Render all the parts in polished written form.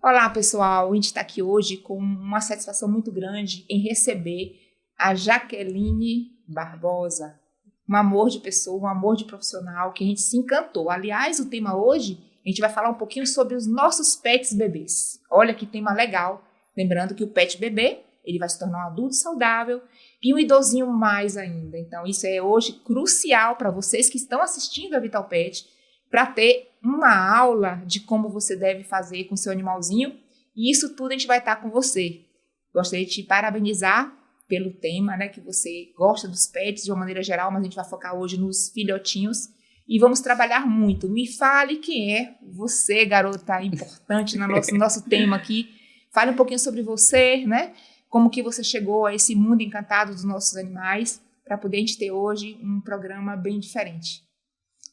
Olá, pessoal. A gente está aqui hoje com uma satisfação muito grande em receber a Jaqueline Barbosa. Um amor de pessoa, um amor de profissional que a gente se encantou. Aliás, o tema hoje, a gente vai falar um pouquinho sobre os nossos pets bebês. Olha que tema legal. Lembrando que o pet bebê, ele vai se tornar um adulto saudável e um idosinho mais ainda. Então, isso é hoje crucial para vocês que estão assistindo a Vital Pet, para ter uma aula de como você deve fazer com seu animalzinho. E isso tudo a gente vai estar com você. Gostaria de te parabenizar pelo tema, né, que você gosta dos pets de uma maneira geral, mas a gente vai focar hoje nos filhotinhos. E vamos trabalhar muito. Me fale quem é você, garota importante no nosso tema aqui. Fale um pouquinho sobre você, né? Como que você chegou a esse mundo encantado dos nossos animais, para poder a gente ter hoje um programa bem diferente.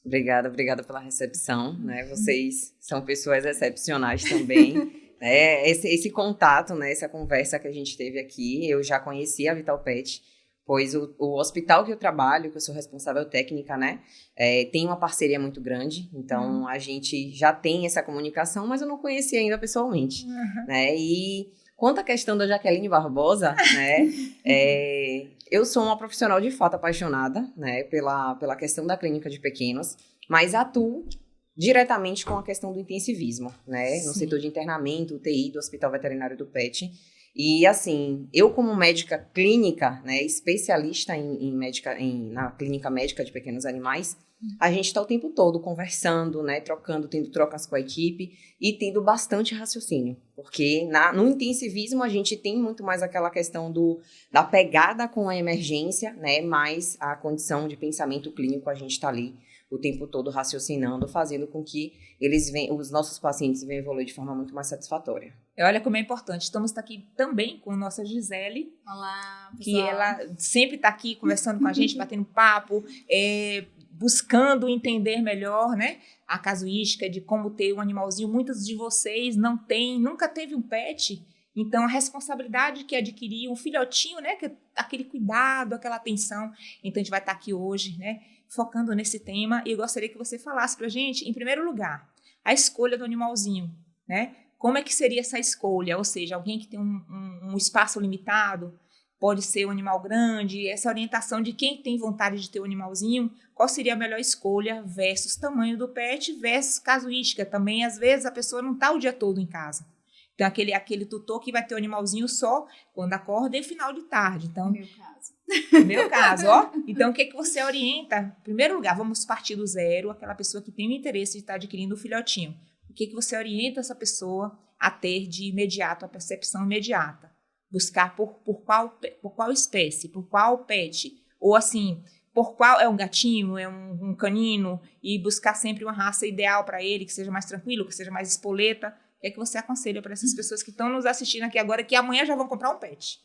Obrigada pela recepção, né? Vocês são pessoas excepcionais também. Né? Esse contato, né? Essa conversa que a gente teve aqui, eu já conheci a Vital Pet, pois o hospital que eu trabalho, que eu sou responsável técnica, né? Tem uma parceria muito grande, então a gente já tem essa comunicação, mas eu não conhecia ainda pessoalmente, né? E quanto à questão da Jaqueline Barbosa, né? Eu sou uma profissional de fato apaixonada, né, pela questão da clínica de pequenos, mas atuo diretamente com a questão do intensivismo, né, no setor de internamento, UTI do Hospital Veterinário do Pet. E, assim, eu como médica clínica, né, especialista na clínica médica de pequenos animais, a gente está o tempo todo conversando, né, tendo trocas com a equipe e tendo bastante raciocínio. Porque no intensivismo a gente tem muito mais aquela questão da pegada com a emergência, né, mais a condição de pensamento clínico, a gente está ali o tempo todo raciocinando, fazendo com que os nossos pacientes venham evoluir de forma muito mais satisfatória. Olha como é importante. Estamos aqui também com a nossa Gisele. Olá, pessoal. Que ela sempre está aqui conversando com a gente, batendo papo, buscando entender melhor, né, a casuística de como ter um animalzinho. Muitos de vocês nunca teve um pet, então a responsabilidade que é adquirir um filhotinho, né, que é aquele cuidado, aquela atenção. Então a gente vai estar aqui hoje, né, focando nesse tema, e eu gostaria que você falasse pra gente, em primeiro lugar, a escolha do animalzinho, né? Como é que seria essa escolha? Ou seja, alguém que tem um espaço limitado, pode ser um animal grande, essa orientação de quem tem vontade de ter um animalzinho, qual seria a melhor escolha versus tamanho do pet versus casuística. Também, às vezes, a pessoa não está o dia todo em casa. Então, aquele tutor que vai ter o animalzinho só quando acorda e final de tarde. Então, Meu caso, ó. Então, o que você orienta? Em primeiro lugar, vamos partir do zero, aquela pessoa que tem o interesse de estar adquirindo o filhotinho. O que você orienta essa pessoa a ter de imediato, a percepção imediata? Buscar por qual espécie, por qual pet? Ou assim, por qual é um gatinho, é um canino? E buscar sempre uma raça ideal para ele, que seja mais tranquilo, que seja mais espoleta. O que você aconselha para essas pessoas que estão nos assistindo aqui agora, que amanhã já vão comprar um pet?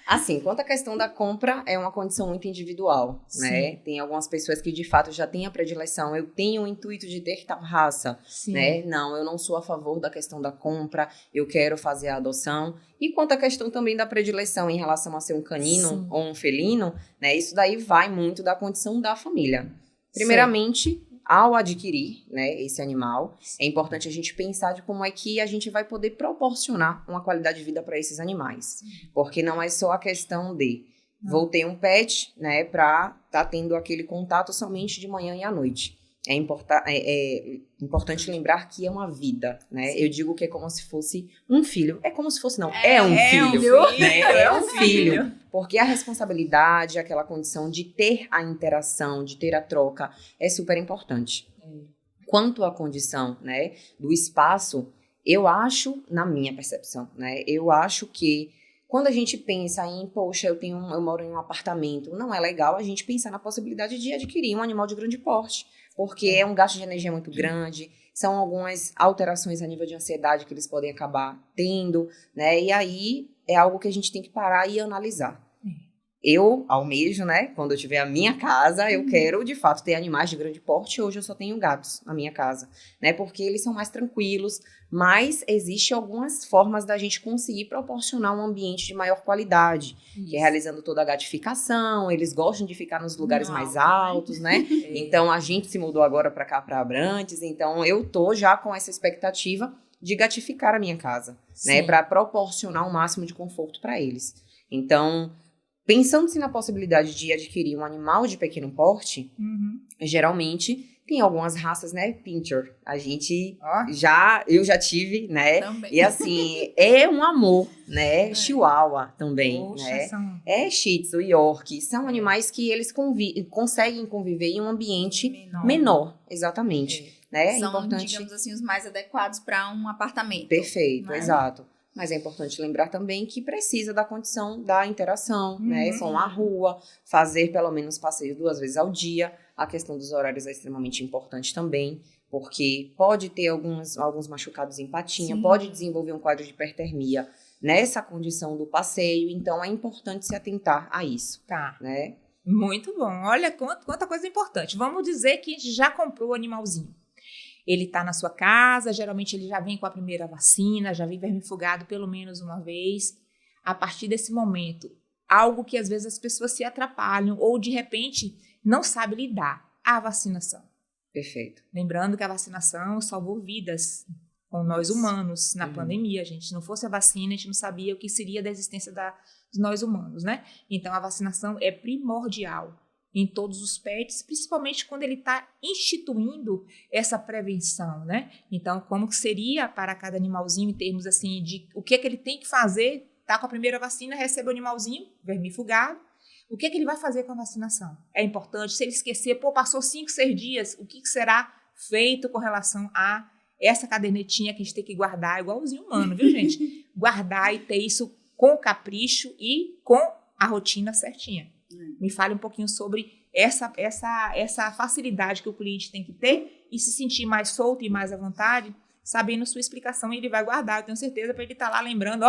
Assim, quanto à questão da compra, é uma condição muito individual, né? Tem algumas pessoas que, de fato, já têm a predileção. Eu tenho o intuito de ter tal raça, né? Não, eu não sou a favor da questão da compra, eu quero fazer a adoção. E quanto à questão também da predileção em relação a ser um canino ou um felino, né? Isso daí vai muito da condição da família. Primeiramente, ao adquirir, né, esse animal, é importante a gente pensar de como é que a gente vai poder proporcionar uma qualidade de vida para esses animais. Porque não é só a questão de vou ter um pet, né, para estar tendo aquele contato somente de manhã e à noite. É importante lembrar que é uma vida, né? Eu digo que é como se fosse um filho. É como se fosse, não. É um filho. Né? É um filho. Porque a responsabilidade, aquela condição de ter a interação, de ter a troca, é super importante. Quanto à condição, né, do espaço, eu acho, na minha percepção, né? Eu acho que quando a gente pensa em, poxa, eu moro em um apartamento, não é legal a gente pensar na possibilidade de adquirir um animal de grande porte. Porque é um gasto de energia muito grande, são algumas alterações a nível de ansiedade que eles podem acabar tendo, né? E aí é algo que a gente tem que parar e analisar. Eu almejo, né? Quando eu tiver a minha casa, eu quero, de fato, ter animais de grande porte. Hoje eu só tenho gatos na minha casa, né? Porque eles são mais tranquilos, mas existem algumas formas da gente conseguir proporcionar um ambiente de maior qualidade, que é realizando toda a gatificação. Eles gostam de ficar nos lugares mais altos, né? Então, a gente se mudou agora para cá, para Abrantes, então eu tô já com essa expectativa de gatificar a minha casa, né? Sim. Para proporcionar o máximo de conforto para eles. Então, pensando-se na possibilidade de adquirir um animal de pequeno porte, geralmente tem algumas raças, né, Pinscher. Eu já tive, né? Também. E assim, é um amor, né? Chihuahua também, Poxa, né? É Shih Tzu, York, são animais que eles conseguem conviver em um ambiente menor, exatamente. Né? São, importante... digamos assim, os mais adequados para um apartamento. Perfeito, né? exato. Mas é importante lembrar também que precisa da condição da interação, né, com a rua, fazer pelo menos passeio 2 vezes ao dia. A questão dos horários é extremamente importante também, porque pode ter alguns machucados em patinha, pode desenvolver um quadro de hipertermia nessa condição do passeio, então é importante se atentar a isso. Tá. Né? Muito bom. Olha quanta coisa importante. Vamos dizer que já comprou o animalzinho. Ele está na sua casa, geralmente ele já vem com a primeira vacina, já vem vermifugado pelo menos uma vez. A partir desse momento, algo que às vezes as pessoas se atrapalham ou de repente não sabem lidar, a vacinação. Perfeito. Lembrando que a vacinação salvou vidas com nós humanos na pandemia, gente. Se não fosse a vacina, a gente não sabia o que seria da existência de nós humanos, né? Então a vacinação é primordial em todos os pets, principalmente quando ele está instituindo essa prevenção, né? Então, como que seria para cada animalzinho em termos assim de o que ele tem que fazer? Tá com a primeira vacina, recebe o animalzinho vermifugado. O que ele vai fazer com a vacinação? É importante. Se ele esquecer, passou 5, 6 dias, o que será feito com relação a essa cadernetinha que a gente tem que guardar, igualzinho humano, viu, gente? Guardar e ter isso com capricho e com a rotina certinha. Me fale um pouquinho sobre essa facilidade que o cliente tem que ter e se sentir mais solto e mais à vontade, sabendo sua explicação, ele vai guardar, eu tenho certeza, para ele estar lá lembrando,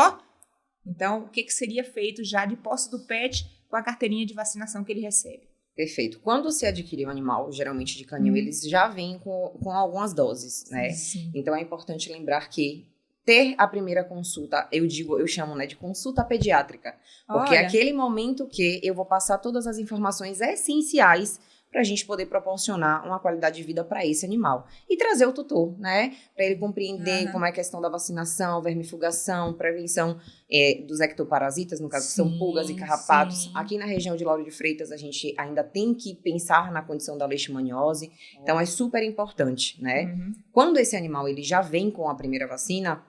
então, o que seria feito já de posse do pet com a carteirinha de vacinação que ele recebe. Perfeito. Quando se adquire um animal, geralmente de canil, eles já vêm com algumas doses, né? Sim. Então, é importante lembrar que ter a primeira consulta, eu chamo, né, de consulta pediátrica, porque é aquele momento que eu vou passar todas as informações essenciais para a gente poder proporcionar uma qualidade de vida para esse animal. E trazer o tutor, né, para ele compreender como é a questão da vacinação, vermifugação, prevenção dos ectoparasitas, no caso, que são pulgas e carrapatos. Aqui na região de Lauro de Freitas, a gente ainda tem que pensar na condição da leishmaniose, então é super importante, né? Quando esse animal ele já vem com a primeira vacina,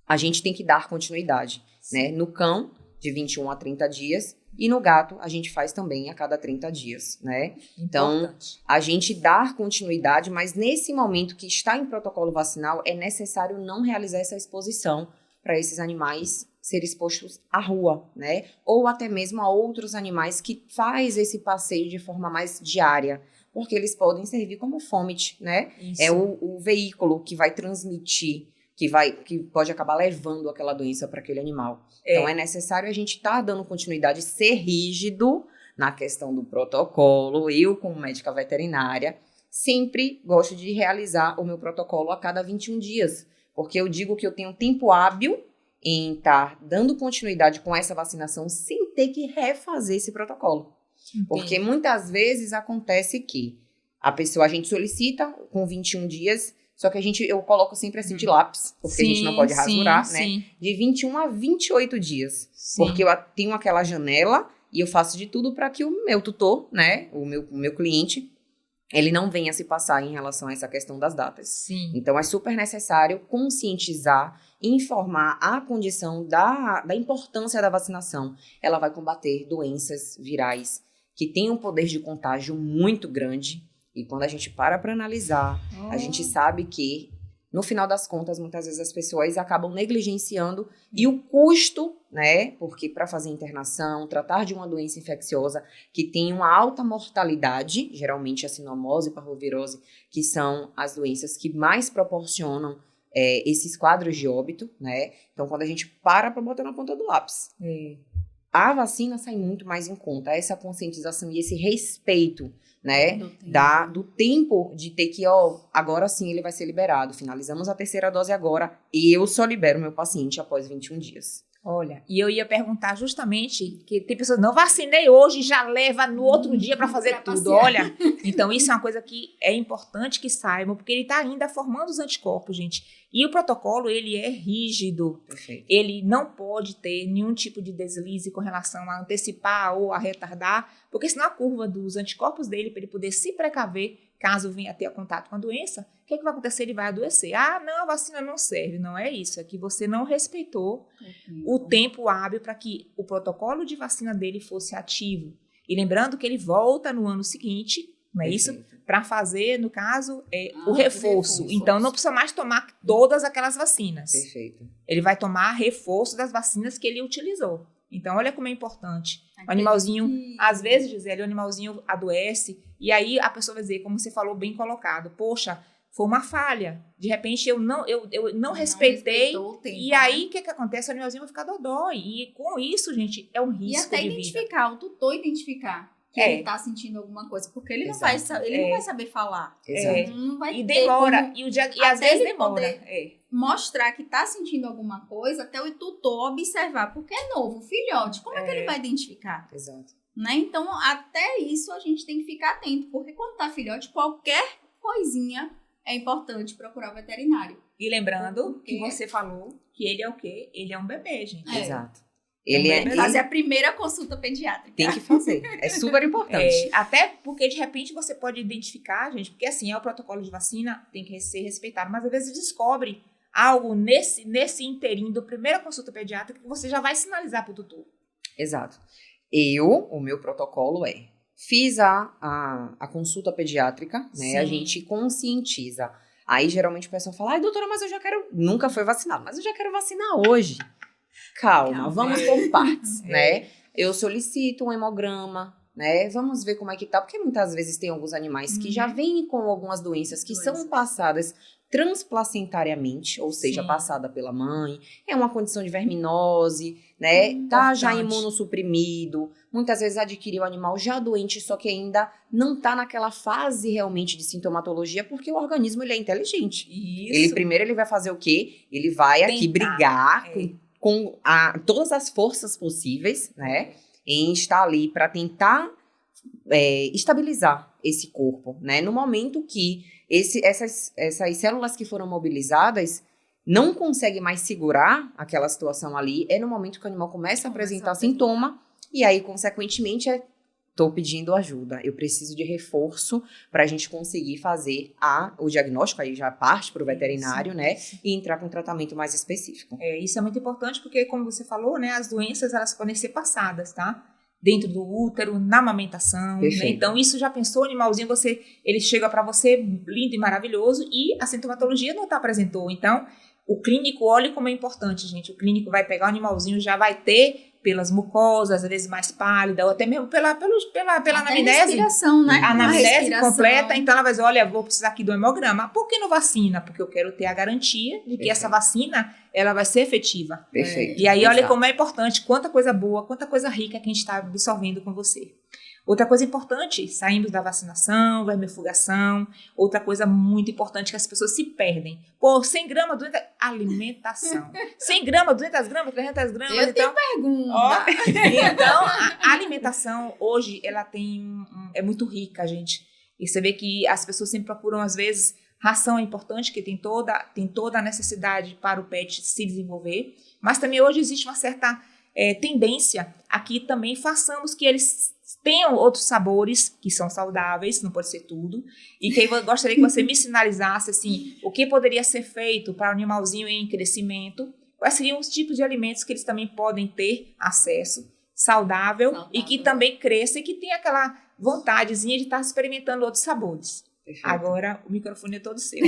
a gente tem que dar continuidade, né? No cão, de 21 a 30 dias, e no gato, a gente faz também a cada 30 dias, né? Então, a gente dar continuidade, mas nesse momento que está em protocolo vacinal, é necessário não realizar essa exposição para esses animais serem expostos à rua, né? Ou até mesmo a outros animais que faz esse passeio de forma mais diária, porque eles podem servir como fômite, né? Isso. É o veículo que vai transmitir, que pode acabar levando aquela doença para aquele animal. Então, é necessário a gente estar dando continuidade, ser rígido na questão do protocolo. Eu, como médica veterinária, sempre gosto de realizar o meu protocolo a cada 21 dias, porque eu digo que eu tenho tempo hábil em estar dando continuidade com essa vacinação sem ter que refazer esse protocolo. Entendi. Porque muitas vezes acontece que a gente solicita com 21 dias, só que eu coloco sempre assim de lápis, porque a gente não pode rasurar, né? Sim. De 21 a 28 dias. Sim. Porque eu tenho aquela janela e eu faço de tudo para que o meu tutor, né? O meu cliente, ele não venha se passar em relação a essa questão das datas. Sim. Então, é super necessário conscientizar, informar a condição da importância da vacinação. Ela vai combater doenças virais que têm um poder de contágio muito grande. E quando a gente para analisar, a gente sabe que, no final das contas, muitas vezes as pessoas acabam negligenciando e o custo, né? Porque para fazer internação, tratar de uma doença infecciosa que tem uma alta mortalidade, geralmente a sinomose e parvovirose, que são as doenças que mais proporcionam esses quadros de óbito, né? Então, quando a gente para botar na ponta do lápis, a vacina sai muito mais em conta. Essa conscientização e esse respeito, né, do tempo de ter que, agora sim ele vai ser liberado. Finalizamos a terceira dose agora e eu só libero meu paciente após 21 dias. Olha, e eu ia perguntar justamente que tem pessoas, não vacinei hoje, já leva no outro dia para fazer pra tudo. passear. Olha, então isso é uma coisa que é importante que saibam, porque ele está ainda formando os anticorpos, gente. E o protocolo, ele é rígido. Perfeito. Ele não pode ter nenhum tipo de deslize com relação a antecipar ou a retardar, porque senão a curva dos anticorpos dele, para ele poder se precaver, caso venha a ter contato com a doença, o que vai acontecer? Ele vai adoecer. Ah, não, a vacina não serve. Não é isso. É que você não respeitou o tempo hábil para que o protocolo de vacina dele fosse ativo. E lembrando que ele volta no ano seguinte, não é isso? Para fazer, no caso, o reforço. Então, não precisa mais tomar todas aquelas vacinas. Perfeito. Ele vai tomar reforço das vacinas que ele utilizou. Então, olha como é importante. O animalzinho, às vezes, Gisele, o animalzinho adoece, e aí a pessoa vai dizer, como você falou, bem colocado, poxa, foi uma falha. De repente, eu não respeitei. O tempo, e aí, o que acontece? O animalzinho vai ficar dodói. E com isso, gente, é um risco e até de vida. identificar, o tutor identificar que ele tá sentindo alguma coisa. Porque ele, não vai, não vai saber falar. Exato. Não vai E demora. como, E às vezes demora. mostrar que tá sentindo alguma coisa até o tutor observar. Porque é novo, filhote. Como é que ele vai identificar? Exato. Né? Então, até isso a gente tem que ficar atento. Porque quando tá filhote, qualquer coisinha é importante procurar o veterinário. E lembrando que você falou que ele é o quê? Ele é um bebê, gente. Exato. Ele fazer a primeira consulta pediátrica. Tem que fazer. É super importante. Até porque, de repente, você pode identificar, gente, porque assim, é o protocolo de vacina, tem que ser respeitado, mas às vezes descobre algo nesse inteirinho da primeira consulta pediátrica que você já vai sinalizar para o tutor. Exato. O meu protocolo fiz a consulta pediátrica, né? Sim. A gente conscientiza. Aí, geralmente, o pessoal fala, ai, doutora, mas eu já quero... Nunca foi vacinado, mas eu já quero vacinar hoje. Calma, vamos por partes, né? Eu solicito um hemograma, né? Vamos ver como é que tá, porque muitas vezes tem alguns animais que já vêm com algumas doenças que são passadas transplacentariamente, ou seja, passada pela mãe, é uma condição de verminose, né? Tá já imunossuprimido, muitas vezes adquiriu o animal já doente, só que ainda não tá naquela fase realmente de sintomatologia, porque o organismo ele é inteligente. Isso. Ele vai fazer o quê? Ele vai aqui brigar com todas as forças possíveis, né? Em estar ali para tentar estabilizar esse corpo, né? No momento que essas células que foram mobilizadas não conseguem mais segurar aquela situação ali, é no momento que o animal começa a apresentar sintoma, e aí, consequentemente, estou pedindo ajuda. Eu preciso de reforço para a gente conseguir fazer o diagnóstico, aí já parte para o veterinário, né? E entrar com um tratamento mais específico. Isso é muito importante porque, como você falou, né? As doenças, elas podem ser passadas, tá? Dentro do útero, na amamentação, né? Então, isso já pensou, o animalzinho, ele chega para você lindo e maravilhoso e a sintomatologia não apresentou. Então, o clínico, olha como é importante, gente. O clínico vai pegar o animalzinho, já vai ter pelas mucosas, às vezes mais pálida, ou até mesmo pela anamnese. Respiração, né? A anamnese completa, então ela vai dizer, olha, vou precisar aqui do hemograma. Por que não vacina? Porque eu quero ter a garantia de que essa vacina, ela vai ser efetiva. Perfeito. E aí, olha como é importante, quanta coisa boa, quanta coisa rica que a gente está absorvendo com você. Outra coisa importante, saímos da vacinação, vermifugação. Outra coisa muito importante que as pessoas se perdem. Pô, 100 gramas, 200... Alimentação. 100 gramas, 200 gramas, 300 gramas. Eu tenho pergunta. Então, a alimentação hoje, ela é muito rica, gente. E você vê que as pessoas sempre procuram, às vezes, ração é importante, que tem toda a necessidade para o pet se desenvolver. Mas também hoje existe uma certa tendência a que também façamos que eles tenham outros sabores que são saudáveis, não pode ser tudo, e que eu gostaria que você me sinalizasse assim, o que poderia ser feito para o animalzinho em crescimento, quais seriam os tipos de alimentos que eles também podem ter acesso, saudável. E que também cresça e que tenha aquela vontadezinha de estar experimentando outros sabores. Perfeito. Agora o microfone é todo seu.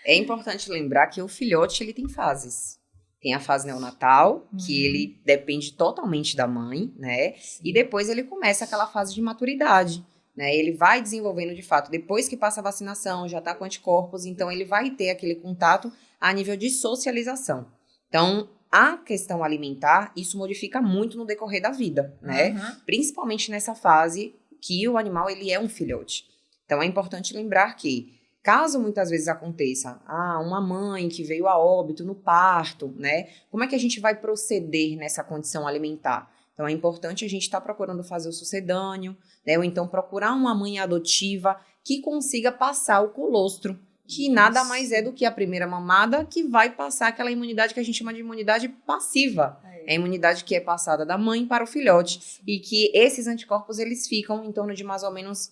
É importante lembrar que o filhote ele tem fases. Tem a fase neonatal, que ele depende totalmente da mãe, né? Sim. E depois ele começa aquela fase de maturidade, né? Ele vai desenvolvendo de fato, depois que passa a vacinação, já tá com anticorpos, então ele vai ter aquele contato a nível de socialização. Então, a questão alimentar, isso modifica muito no decorrer da vida, né? Principalmente nessa fase que o animal, ele é um filhote. Então, é importante lembrar que Caso muitas vezes aconteça, uma mãe que veio a óbito no parto, né? Como é que a gente vai proceder nessa condição alimentar? Então, é importante a gente estar procurando fazer o sucedâneo, né? Ou então procurar uma mãe adotiva que consiga passar o colostro, que nada mais é do que a primeira mamada que vai passar aquela imunidade que a gente chama de imunidade passiva. É a imunidade que é passada da mãe para o filhote. E que esses anticorpos, eles ficam em torno de mais ou menos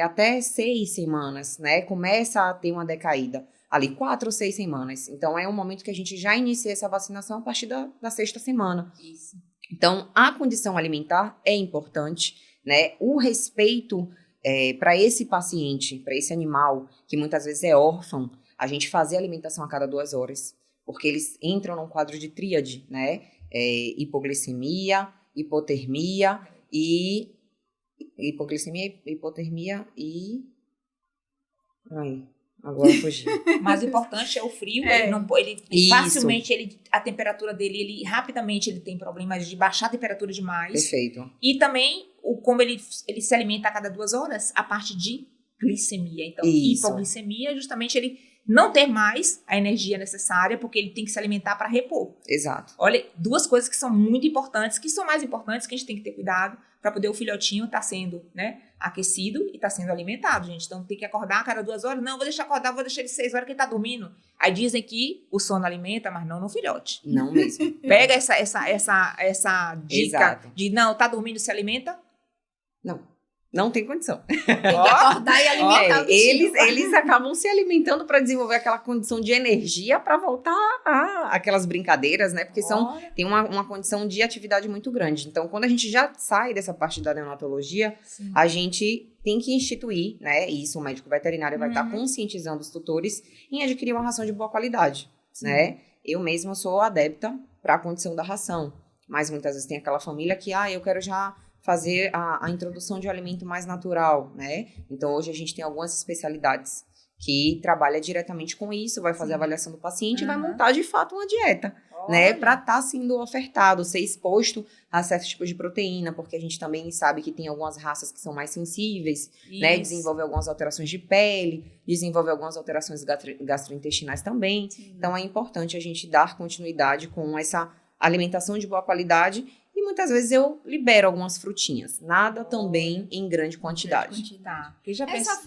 até 6 semanas, né? Começa a ter uma decaída. Ali, 4 ou 6 semanas. Então, é um momento que a gente já inicia essa vacinação a partir da 6ª semana. Isso. Então, a condição alimentar é importante, né? O respeito para esse paciente, para esse animal, que muitas vezes é órfão, a gente fazer alimentação a cada 2 horas, porque eles entram num quadro de tríade, né? Hipoglicemia, hipotermia e... hipotermia e... Ai, agora fugi. Mas o importante é o frio, a temperatura dele, ele rapidamente ele tem problemas de baixar a temperatura demais. Perfeito. E também, como ele se alimenta a cada 2 horas, a parte de glicemia. Então, hipoglicemia, justamente ele não ter mais a energia necessária, porque ele tem que se alimentar para repor. Exato. Olha, 2 coisas que são muito importantes, que são mais importantes, que a gente tem que ter cuidado para poder o filhotinho estar sendo, né, aquecido e estar sendo alimentado, gente. Então, tem que acordar a cada 2 horas. Não, vou deixar acordar, vou deixar ele 6 horas que ele tá dormindo. Aí dizem que o sono alimenta, mas não no filhote. Não mesmo. Pega essa dica. Exato. De, não, tá dormindo, se alimenta? Não tem condição. Tem que acordar e alimentar o bichinho. Eles acabam se alimentando para desenvolver aquela condição de energia para voltar aquelas brincadeiras, né? Porque tem uma condição de atividade muito grande. Então, quando a gente já sai dessa parte da neonatologia, a gente tem que instituir, né? E isso o médico veterinário vai estar conscientizando os tutores em adquirir uma ração de boa qualidade, né? Eu mesma sou adepta para a condição da ração, mas muitas vezes tem aquela família que, eu quero já fazer a introdução de um alimento mais natural, né? Então, hoje a gente tem algumas especialidades que trabalha diretamente com isso, vai fazer a avaliação do paciente e vai montar, de fato, uma dieta, né? Para estar sendo ofertado, ser exposto a certos tipos de proteína, porque a gente também sabe que tem algumas raças que são mais sensíveis, né? Desenvolve algumas alterações de pele, desenvolve algumas alterações gastrointestinais também. Sim. Então, é importante a gente dar continuidade com essa alimentação de boa qualidade. E muitas vezes eu libero algumas frutinhas. Nada também em grande quantidade. Tá. Essa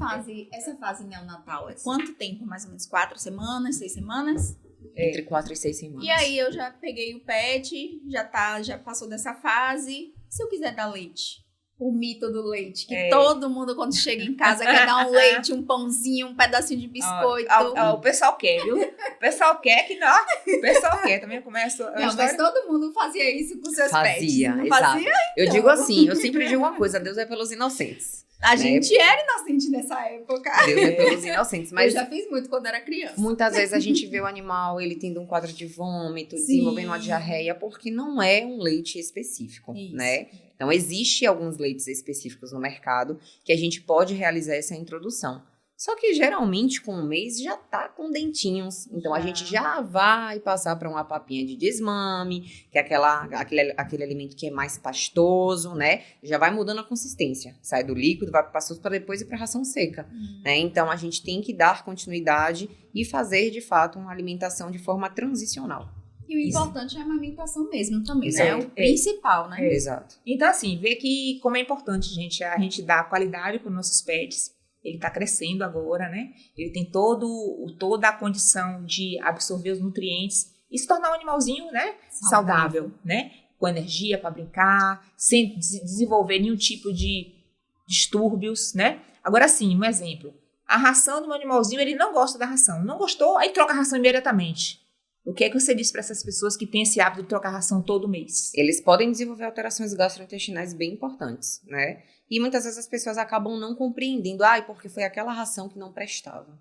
fase neonatal é quanto tempo? Mais ou menos 4 semanas, 6 semanas? Entre 4 e 6 semanas. E aí eu já peguei o pet, já passou dessa fase. Se eu quiser dar leite? O mito do leite, que todo mundo quando chega em casa quer dar um leite, um pãozinho, um pedacinho de biscoito. O pessoal quer, viu? O pessoal quer que não. O pessoal quer, também começa... Não, mas todo mundo fazia isso com seus pets. Não exato. Fazia? Então. Eu digo assim, eu sempre digo uma coisa, Deus é pelos inocentes. A gente era inocente nessa época. Deus é pelos inocentes, mas... Eu já fiz muito quando era criança. Muitas vezes a gente vê o animal, ele tendo um quadro de vômito, desenvolvendo uma diarreia, porque não é um leite específico, né? Então, existe alguns leites específicos no mercado que a gente pode realizar essa introdução. Só que, geralmente, com 1 mês, já tá com dentinhos. Então, a gente já vai passar para uma papinha de desmame, que é aquele alimento que é mais pastoso, né? Já vai mudando a consistência. Sai do líquido, vai para pastoso para depois ir para ração seca. Né? Então, a gente tem que dar continuidade e fazer, de fato, uma alimentação de forma transicional. E o importante é a amamentação mesmo também, Exato. né? É o principal, né? Exato. Então, assim, ver que como é importante, gente, a gente dar qualidade para os nossos pets. Ele está crescendo agora, né? Ele tem toda a condição de absorver os nutrientes e se tornar um animalzinho, né? Saudável, né? Com energia para brincar, sem desenvolver nenhum tipo de distúrbios, né? Agora sim, um exemplo. A ração do animalzinho, ele não gosta da ração. Não gostou, aí troca a ração imediatamente. O que é que você diz para essas pessoas que têm esse hábito de trocar ração todo mês? Eles podem desenvolver alterações gastrointestinais bem importantes, né? E muitas vezes as pessoas acabam não compreendendo, porque foi aquela ração que não prestava.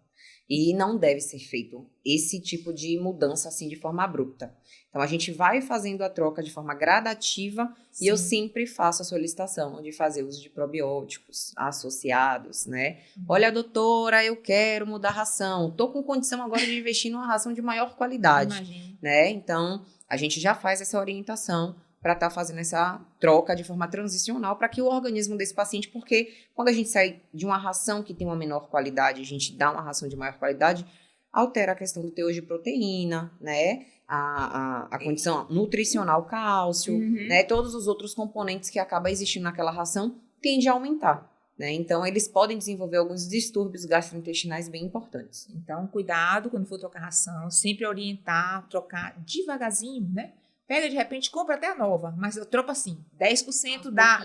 E não deve ser feito esse tipo de mudança assim de forma abrupta. Então, a gente vai fazendo a troca de forma gradativa. Sim. E eu sempre faço a solicitação de fazer uso de probióticos associados, né? Olha, doutora, eu quero mudar a ração. Tô com condição agora de investir numa ração de maior qualidade. Imagina. Né? Então, a gente já faz essa orientação para estar fazendo essa troca de forma transicional para que o organismo desse paciente, porque quando a gente sai de uma ração que tem uma menor qualidade, a gente dá uma ração de maior qualidade, altera a questão do teor de proteína, né? A condição nutricional, cálcio, né? Todos os outros componentes que acabam existindo naquela ração tende a aumentar, né? Então, eles podem desenvolver alguns distúrbios gastrointestinais bem importantes. Então, cuidado quando for trocar ração, sempre orientar, trocar devagarzinho, né? Pega, de repente, compra até a nova, mas eu troco assim, 10% da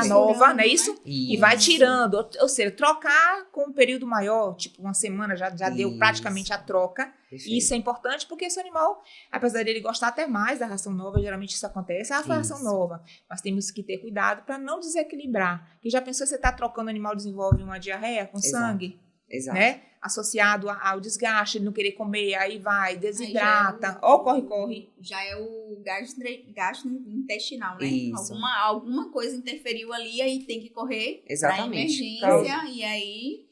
nova, não é isso? E vai tirando, ou seja, trocar com um período maior, tipo uma semana já deu praticamente a troca. Perfeito. E isso é importante porque esse animal, apesar dele gostar até mais da ração nova, geralmente isso acontece, foi a ração nova, mas temos que ter cuidado para não desequilibrar. Porque já pensou, você está trocando, o animal desenvolve uma diarreia com sangue? Exato. Né? Associado ao desgaste, ele não querer comer, aí vai, desidrata, ou corre. Já é o gasto intestinal, né? Alguma coisa interferiu ali, aí tem que correr pra emergência, e aí...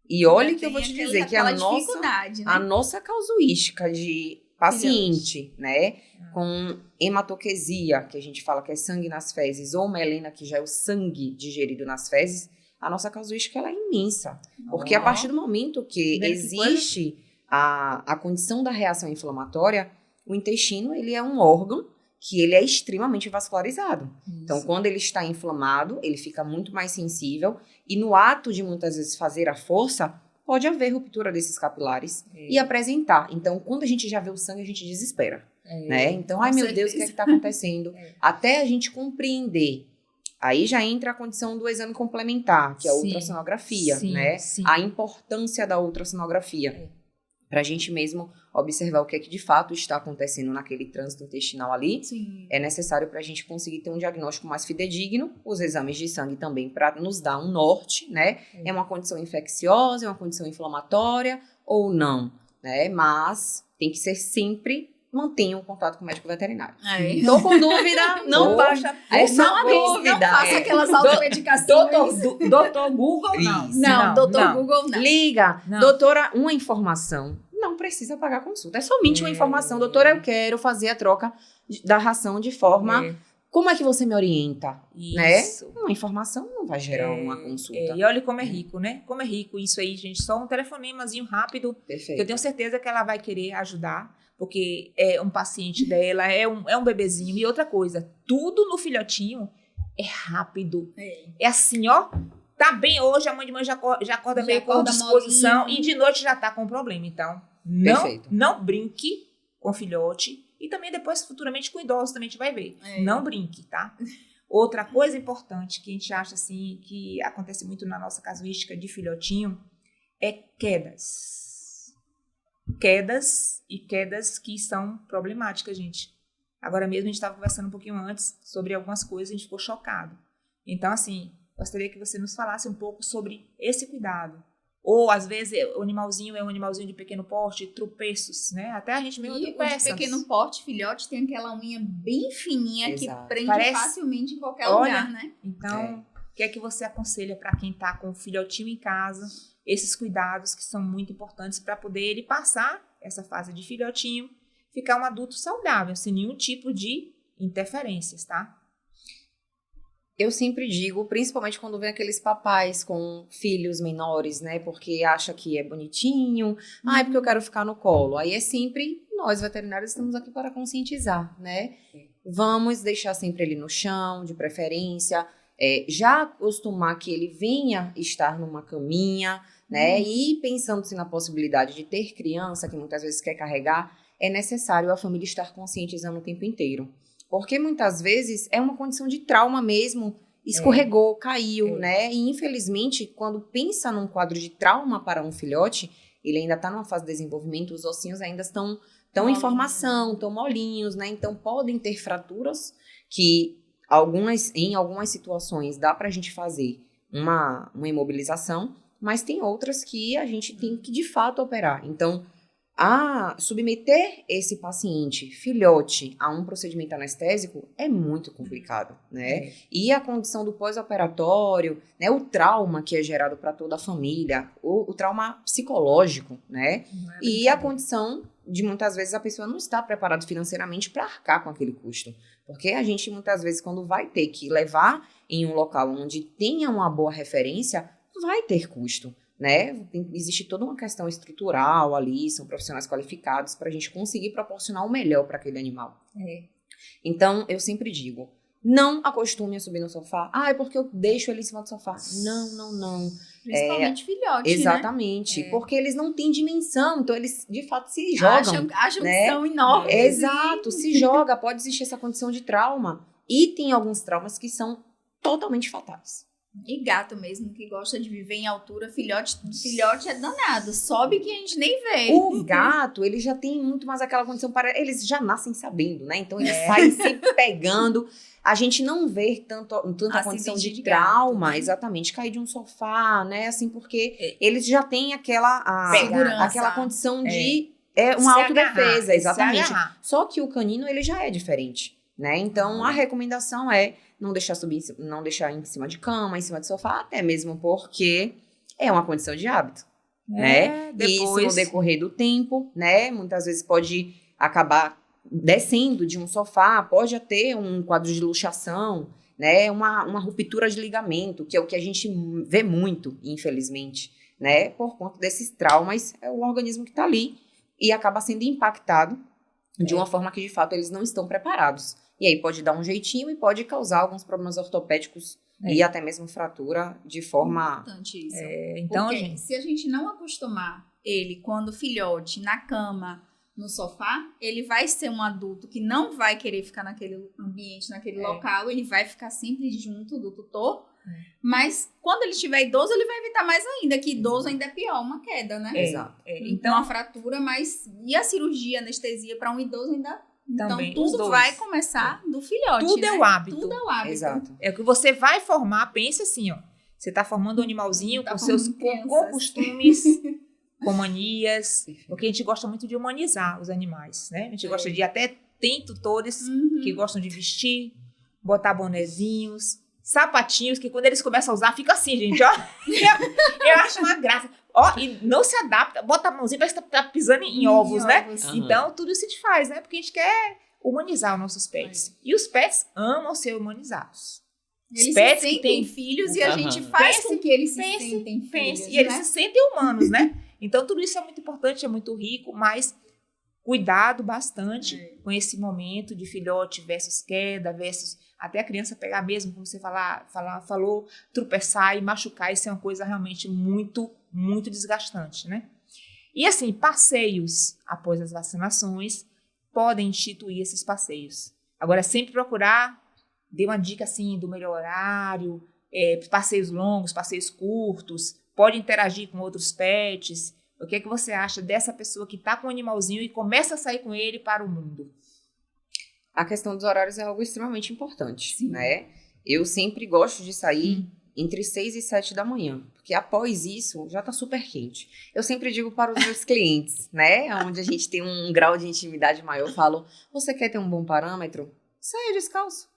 E olha que eu vou te dizer que a nossa casuística de paciente, né, com hematoquesia, que a gente fala que é sangue nas fezes, ou melena, que já é o sangue digerido nas fezes, a nossa casuística ela é imensa. Porque a partir do momento que existe a condição da reação inflamatória, o intestino ele é um órgão que ele é extremamente vascularizado. Isso. Então, quando ele está inflamado, ele fica muito mais sensível e no ato de muitas vezes fazer a força, pode haver ruptura desses capilares e apresentar. Então, quando a gente já vê o sangue, a gente desespera. Né? Então, ai meu Deus, o que é que está acontecendo? Até a gente compreender. Aí já entra a condição do exame complementar, que é a ultrassonografia, né? Sim. A importância da ultrassonografia. Para a gente mesmo observar o que é que de fato está acontecendo naquele trânsito intestinal ali. Sim. É necessário para a gente conseguir ter um diagnóstico mais fidedigno. Os exames de sangue também para nos dar um norte, né? É uma condição infecciosa, é uma condição inflamatória ou não, né? Mas tem que ser sempre... mantenha um contato com o médico veterinário. Tô com dúvida, não baixa essa dúvida. Não faça aquelas automedicações. Doutor Google, não. Não, doutor Google, não. Liga, doutora, uma informação. Não precisa pagar consulta. É somente uma informação. Doutora, eu quero fazer a troca da ração de forma... Como é que você me orienta? Isso. Né? Uma informação não vai gerar uma consulta. E olha como é rico, né? Como é rico isso aí, gente. Só um telefonemazinho rápido. Perfeito. Que eu tenho certeza que ela vai querer ajudar. Porque é um paciente dela, é um bebezinho. E outra coisa, tudo no filhotinho é rápido. É assim, ó. Tá bem hoje, a mãe de mãe já acorda meio com disposição. E de noite já tá com problema. Então, não brinque com filhote. E também depois, futuramente, com idosos também a gente vai ver. Não brinque, tá? Outra coisa importante que a gente acha, assim, que acontece muito na nossa casuística de filhotinho é quedas. Quedas que são problemáticas, gente. Agora mesmo a gente estava conversando um pouquinho antes sobre algumas coisas e a gente ficou chocado. Então, assim, gostaria que você nos falasse um pouco sobre esse cuidado. Ou, às vezes, o animalzinho é um animalzinho de pequeno porte, tropeços, né? Até a gente mesmo tropeça. De pequeno porte, filhote, tem aquela unha bem fininha que prende facilmente em qualquer lugar, né? Então, o que é que você aconselha para quem está com o filhotinho em casa? Esses cuidados que são muito importantes para poder ele passar essa fase de filhotinho, ficar um adulto saudável, sem nenhum tipo de interferências, tá? Eu sempre digo, principalmente quando vem aqueles papais com filhos menores, né? Porque acha que é bonitinho, é porque eu quero ficar no colo. Aí é sempre, nós veterinários estamos aqui para conscientizar, né? Vamos deixar sempre ele no chão, de preferência, já acostumar que ele venha estar numa caminha, né? E pensando-se na possibilidade de ter criança, que muitas vezes quer carregar, é necessário a família estar conscientizando o tempo inteiro. Porque muitas vezes é uma condição de trauma mesmo, escorregou, caiu, né? E infelizmente, quando pensa num quadro de trauma para um filhote, ele ainda está numa fase de desenvolvimento, os ossinhos ainda estão em formação, estão molinhos, né? Então podem ter fraturas que em algumas situações dá para a gente fazer uma imobilização, mas tem outras que a gente tem que de fato operar. Então, submeter esse paciente, filhote, a um procedimento anestésico é muito complicado, né? E a condição do pós-operatório, né? O trauma que é gerado para toda a família, o trauma psicológico, né? E a condição de muitas vezes a pessoa não está preparada financeiramente para arcar com aquele custo. Porque a gente, muitas vezes, quando vai ter que levar em um local onde tenha uma boa referência, vai ter custo, né? Existe toda uma questão estrutural ali, são profissionais qualificados para a gente conseguir proporcionar o melhor para aquele animal. Então, eu sempre digo, não acostume a subir no sofá. É porque eu deixo ele em cima do sofá. Não. Principalmente filhote, exatamente, porque eles não têm dimensão, então eles de fato se jogam. Acham né? que são enormes. Exato, se joga, pode existir essa condição de trauma. E tem alguns traumas que são totalmente fatais. E gato mesmo, que gosta de viver em altura, filhote é danado, sobe que a gente nem vê. O gato, ele já tem muito mais aquela condição para... Eles já nascem sabendo, né? Então eles saem se pegando. A gente não vê tanta condição de trauma, gato, né? Exatamente, cair de um sofá, né? Assim, porque eles já têm aquela condição de uma autodefesa, exatamente. Só que o canino, ele já é diferente, né? Então, a recomendação é não deixar em cima de cama, em cima de sofá, até mesmo porque é uma condição de hábito, né? Depois... E isso no decorrer do tempo, né? Muitas vezes pode acabar descendo de um sofá, pode ter um quadro de luxação, né? Uma ruptura de ligamento, que é o que a gente vê muito, infelizmente, né? Por conta desses traumas, é o organismo que está ali e acaba sendo impactado de uma forma que, de fato, eles não estão preparados. E aí pode dar um jeitinho e pode causar alguns problemas ortopédicos e até mesmo fratura de forma... Importante isso. Então, porque gente... se a gente não acostumar ele, quando filhote, na cama, no sofá, ele vai ser um adulto que não vai querer ficar naquele ambiente, naquele local, ele vai ficar sempre junto do tutor, mas quando ele estiver idoso, ele vai evitar mais ainda, que idoso ainda é pior, uma queda, né? Exato. Então, uma fratura, mas e a cirurgia, anestesia para um idoso ainda... Então, também, tudo vai começar do filhote, tudo, né? É o hábito. Tudo é o hábito. Exato. É o que você vai formar, pense assim, ó. Você está formando um animalzinho com seus costumes, com manias, porque a gente gosta muito de humanizar os animais, né? A gente gosta de até, tem tutores que gostam de vestir, botar bonezinhos, sapatinhos, que quando eles começam a usar, fica assim, gente, ó. Eu acho uma graça. Ó, e não se adapta, bota a mãozinha, parece que tá pisando em ovos, né? Então, tudo isso a gente faz, né? Porque a gente quer humanizar os nossos pets. E os pets amam ser humanizados. Eles se sentem filhos e a gente faz com que eles se sentem filhos, e eles se sentem humanos, né? Então, tudo isso é muito importante, é muito rico, mas cuidado bastante com esse momento de filhote versus queda, versus até a criança pegar mesmo, como você falou, tropeçar e machucar, isso é uma coisa realmente muito, muito desgastante, né? E assim, passeios após as vacinações, podem instituir esses passeios. Agora, sempre procurar, dê uma dica assim do melhor horário, passeios longos, passeios curtos, pode interagir com outros pets. O que é que você acha dessa pessoa que está com um animalzinho e começa a sair com ele para o mundo? A questão dos horários é algo extremamente importante, né? Eu sempre gosto de sair entre 6 e 7 da manhã, porque após isso já tá super quente. Eu sempre digo para os meus clientes, né? Onde a gente tem um grau de intimidade maior, eu falo, você quer ter um bom parâmetro? Saia descalço.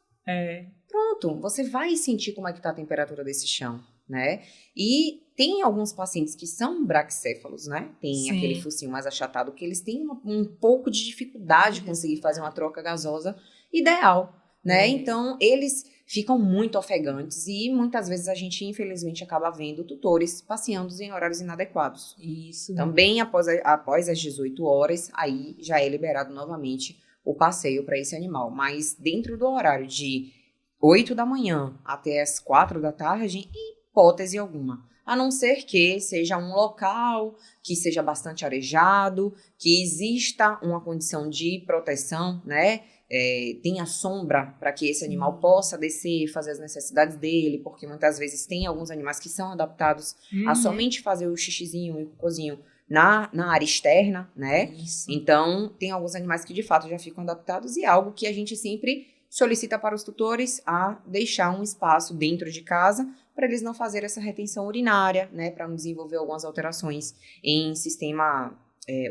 Pronto, você vai sentir como é que tá a temperatura desse chão, né? E tem alguns pacientes que são braquicéfalos, né? Tem aquele focinho mais achatado, que eles têm um pouco de dificuldade de conseguir fazer uma troca gasosa ideal, né? Então, eles ficam muito ofegantes e muitas vezes a gente, infelizmente, acaba vendo tutores passeando em horários inadequados. Isso. Também, após as 18 horas, aí já é liberado novamente o passeio para esse animal. Mas dentro do horário de 8 da manhã até as 4 da tarde, hipótese alguma. A não ser que seja um local que seja bastante arejado, que exista uma condição de proteção, né? Tenha sombra para que esse animal possa descer, fazer as necessidades dele, porque muitas vezes tem alguns animais que são adaptados a somente fazer o xixizinho e o cocôzinho na área externa, né? Isso. Então, tem alguns animais que de fato já ficam adaptados e é algo que a gente sempre solicita para os tutores a deixar um espaço dentro de casa para eles não fazerem essa retenção urinária, né? Para não desenvolver algumas alterações em sistema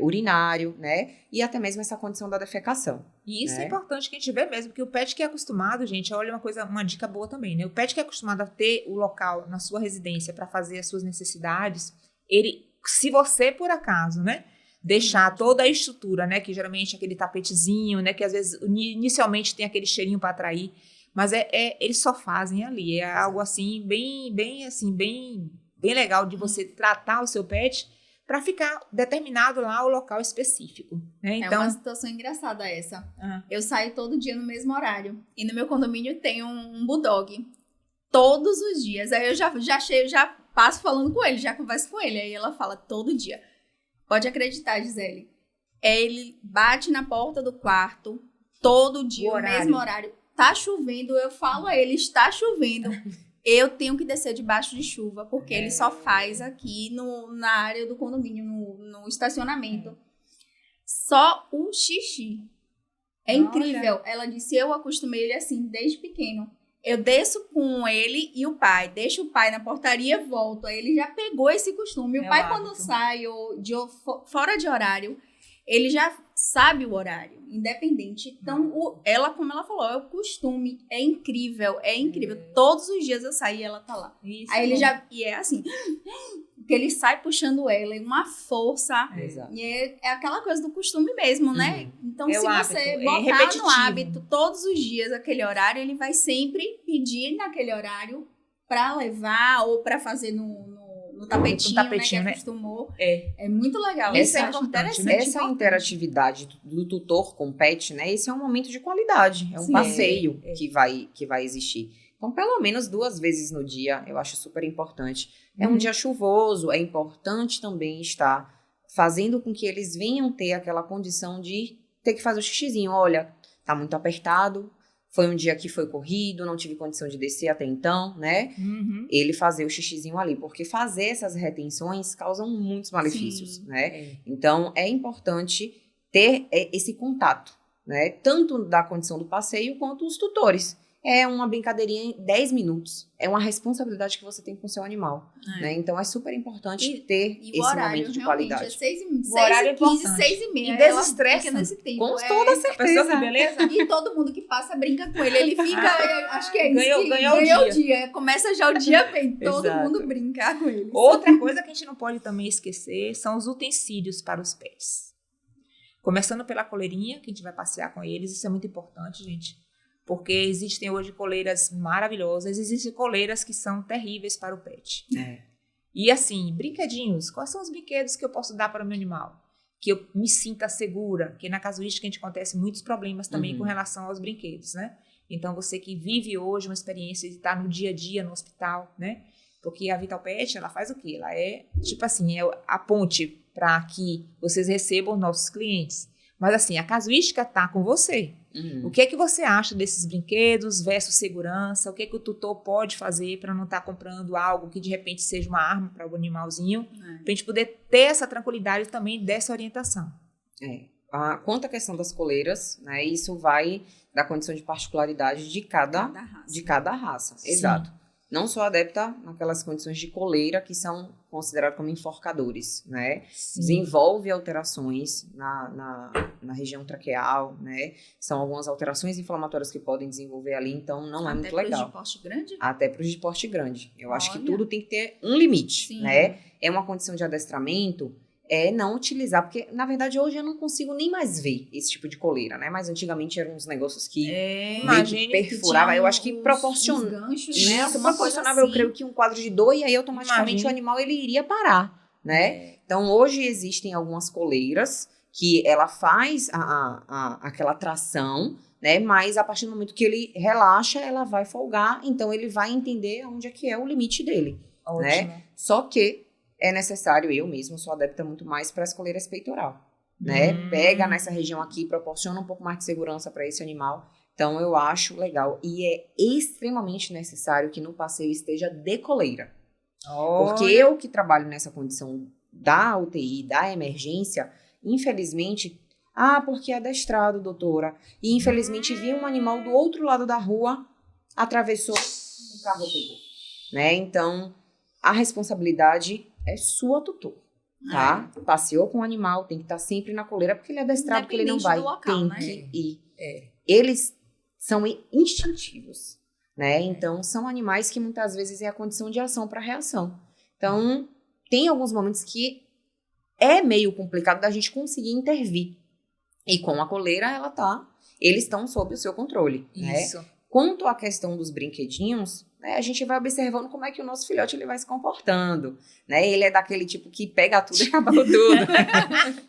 urinário, né? E até mesmo essa condição da defecação. E isso é importante que a gente vê mesmo, porque o pet que é acostumado, gente, olha uma dica boa também, né? O pet que é acostumado a ter o local na sua residência para fazer as suas necessidades, ele, se você, por acaso, né? deixar toda a estrutura, né? Que geralmente é aquele tapetezinho, né? Que às vezes inicialmente tem aquele cheirinho para atrair, mas eles só fazem ali. É algo assim bem legal de você tratar o seu pet para ficar determinado lá o local específico, né? Então, é uma situação engraçada essa. Eu saio todo dia no mesmo horário e no meu condomínio tem um bulldog todos os dias. Aí eu já passo falando com ele, já converso com ele. Aí ela fala todo dia. Pode acreditar, Gisele. Ele bate na porta do quarto todo dia, no mesmo horário. Tá chovendo, eu falo a ele, está chovendo. Eu tenho que descer debaixo de chuva, porque ele só faz aqui na área do condomínio, no estacionamento. Só o xixi. É incrível. Ela disse, eu acostumei ele assim, desde pequeno. Eu desço com ele e o pai. Deixo o pai na portaria, volto. Aí ele já pegou esse costume. O pai, quando sai fora de horário, ele já sabe o horário, independente. Então, ela, como ela falou, é o costume. É incrível, é incrível. Todos os dias eu saio e ela tá lá. Isso, aí ele já... E é assim... Porque ele sai puxando ela, é uma força. Exato. E é aquela coisa do costume mesmo, né? Então, se você hábito, botar no hábito todos os dias aquele horário, ele vai sempre pedir naquele horário pra levar ou pra fazer no tapetinho, né? Que acostumou. É muito legal. Isso é interessante. Essa interatividade do tutor com o pet, né? Esse é um momento de qualidade. É um passeio que vai existir. Então, pelo menos 2 vezes no dia, eu acho super importante. É um dia chuvoso, é importante também estar fazendo com que eles venham ter aquela condição de ter que fazer o xixizinho. Olha, tá muito apertado, foi um dia que foi corrido, não tive condição de descer até então, né? Ele fazer o xixizinho ali, porque fazer essas retenções causam muitos malefícios, né? Então, é importante ter esse contato, né? Tanto da condição do passeio quanto os tutores. É uma brincadeirinha em 10 minutos. É uma responsabilidade que você tem com o seu animal. Né? Então, é super importante ter esse momento de qualidade. É 6h15, 6h30. E desestressa. Nesse tempo. Com toda certeza. Que beleza. E todo mundo que passa brinca com ele. Ele fica, acho que é isso. Ganhou o dia. Começa já o dia bem. Todo mundo brincar com ele. Outra coisa que a gente não pode também esquecer são os utensílios para os pets. Começando pela coleirinha, que a gente vai passear com eles. Isso é muito importante, gente. Porque existem hoje coleiras maravilhosas, existem coleiras que são terríveis para o pet. E assim, brinquedinhos. Quais são os brinquedos que eu posso dar para o meu animal? Que eu me sinta segura. Porque na casuística a gente acontece muitos problemas também com relação aos brinquedos, né? Então você que vive hoje uma experiência de estar no dia a dia no hospital, né? Porque a Vital Pet, ela faz o quê? Ela é, tipo assim, é a ponte para que vocês recebam nossos clientes. Mas assim, a casuística tá com você. O que é que você acha desses brinquedos versus segurança? O que é que o tutor pode fazer para não estar comprando algo que de repente seja uma arma para o animalzinho? Para a gente poder ter essa tranquilidade também dessa orientação. Quanto à questão das coleiras, né, isso vai da condição de particularidade de cada raça. Sim. Exato. Não sou adepta naquelas condições de coleira que são considerados como enforcadores, né? Sim. Desenvolve alterações na região traqueal, né? São algumas alterações inflamatórias que podem desenvolver ali, então não é muito legal. Até para os de porte grande? Até para os de porte grande. Eu acho que tudo tem que ter um limite, Sim. né? É uma condição de adestramento, não utilizar, porque na verdade hoje eu não consigo nem mais ver esse tipo de coleira, né? Mas antigamente eram uns negócios que perfurava, eu acho que proporcionava, ganchos, né? proporcionava, eu creio que um quadro de dor e aí automaticamente o animal ele iria parar, né? Então hoje existem algumas coleiras que ela faz aquela tração, né? Mas a partir do momento que ele relaxa, ela vai folgar, então ele vai entender onde é que é o limite dele, né? Só que é necessário, eu mesma sou adepta muito mais para as coleiras peitoral, né? Pega nessa região aqui, proporciona um pouco mais de segurança para esse animal. Então, eu acho legal. E é extremamente necessário que no passeio esteja de coleira. Porque eu que trabalho nessa condição da UTI, da emergência, infelizmente... porque é adestrado, doutora. E infelizmente vi um animal do outro lado da rua, atravessou, o carro pegou. Né? Então, a responsabilidade é sua, tutor, tá? Passeou com o animal, tem que estar sempre na coleira, porque ele é adestrado, porque ele não vai. Local, tem que ir. Eles são instintivos, né? Então, são animais que muitas vezes é a condição de ação para reação. Então, tem alguns momentos que é meio complicado da gente conseguir intervir. E com a coleira, eles estão sob o seu controle, Isso. né? Quanto à questão dos brinquedinhos, né, a gente vai observando como é que o nosso filhote ele vai se comportando, né? Ele é daquele tipo que pega tudo e acaba com tudo.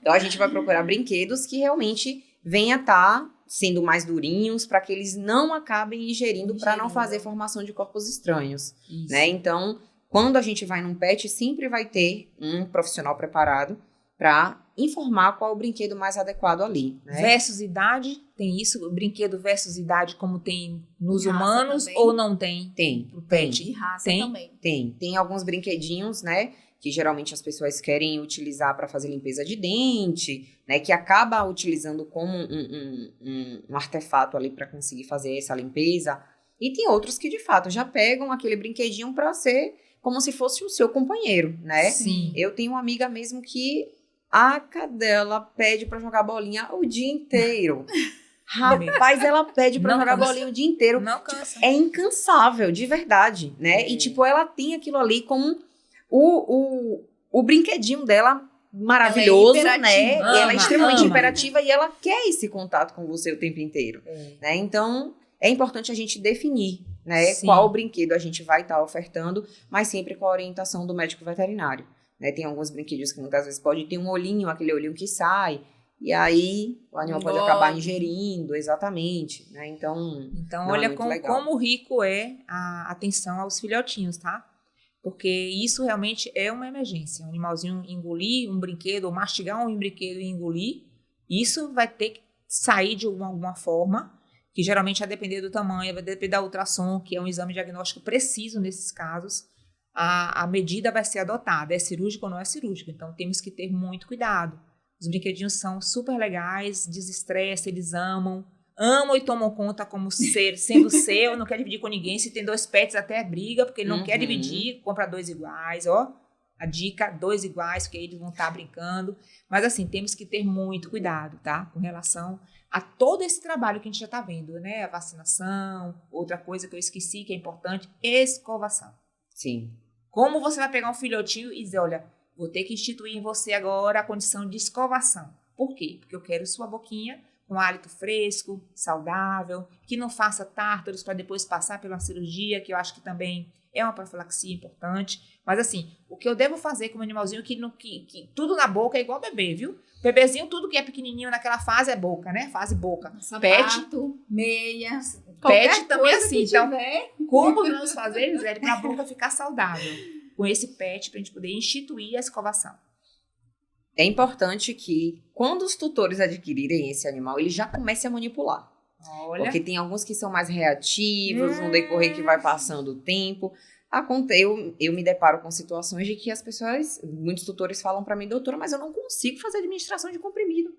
Então, a gente vai procurar brinquedos que realmente venha estar sendo mais durinhos para que eles não acabem ingerindo para não fazer formação de corpos estranhos, né? Então, quando a gente vai num pet, sempre vai ter um profissional preparado para informar qual é o brinquedo mais adequado ali, né? Versus idade, tem isso? Brinquedo versus idade, como tem nos Raça humanos, também. ou não tem? Tem, Pro pet. E raça Tem? também. Tem alguns brinquedinhos, né, que geralmente as pessoas querem utilizar para fazer limpeza de dente, né, que acaba utilizando como um artefato ali para conseguir fazer essa limpeza. E tem outros que, de fato, já pegam aquele brinquedinho para ser como se fosse o seu companheiro, né? Sim. Eu tenho uma amiga mesmo que a cadela pede para jogar bolinha o dia inteiro. Rapaz, ela pede pra Não jogar cansa. bolinha o dia inteiro. Não cansa. É incansável, de verdade, né? E, tipo, ela tem aquilo ali como o brinquedinho dela maravilhoso, Ela é né? hiperativa. E ela é extremamente ama. hiperativa e ela quer esse contato com você o tempo inteiro, É. né? Então, é importante a gente definir, né? Sim. Qual brinquedo a gente vai estar ofertando, mas sempre com a orientação do médico veterinário, né? Tem alguns brinquedos que muitas vezes pode ter um olhinho, aquele olhinho que sai, e aí o animal pode acabar ingerindo, exatamente, né? Então Então, não é olha muito legal. como rico é a atenção aos filhotinhos, tá? Porque isso realmente é uma emergência. Um animalzinho engolir um brinquedo, ou mastigar um brinquedo e engolir, isso vai ter que sair de alguma forma, que geralmente vai depender do tamanho, vai depender da ultrassom, que é um exame diagnóstico preciso nesses casos. A medida vai ser adotada, é cirúrgica ou não é cirúrgica. Então, temos que ter muito cuidado. Os brinquedinhos são super legais, desestressa, eles amam e tomam conta como sendo seu, não quer dividir com ninguém. Se tem 2 pets, até briga, porque ele não quer dividir, compra 2 iguais, ó. A dica, 2 iguais, porque eles vão estar brincando. Mas assim, temos que ter muito cuidado, tá? Com relação a todo esse trabalho que a gente já está vendo, né? A vacinação, outra coisa que eu esqueci, que é importante, escovação. Sim. Como você vai pegar um filhotinho e dizer, olha, vou ter que instituir em você agora a condição de escovação. Por quê? Porque eu quero sua boquinha com hálito fresco, saudável, que não faça tártaros para depois passar pela cirurgia, que eu acho que também é uma profilaxia importante. Mas assim, o que eu devo fazer com o animalzinho que tudo na boca é igual bebê, viu? Bebezinho, tudo que é pequenininho naquela fase é boca, né? Fase boca. Sapato, meia, Pet também é assim. Então, tiver. como vamos fazer, Gisele, para a boca ficar saudável? Com esse pet, para a gente poder instituir a escovação. É importante que, quando os tutores adquirirem esse animal, eles já comecem a manipular. Olha. Porque tem alguns que são mais reativos, no decorrer que vai passando o tempo. Eu me deparo com situações de que as pessoas, muitos tutores falam para mim, doutora, mas eu não consigo fazer administração de comprimido.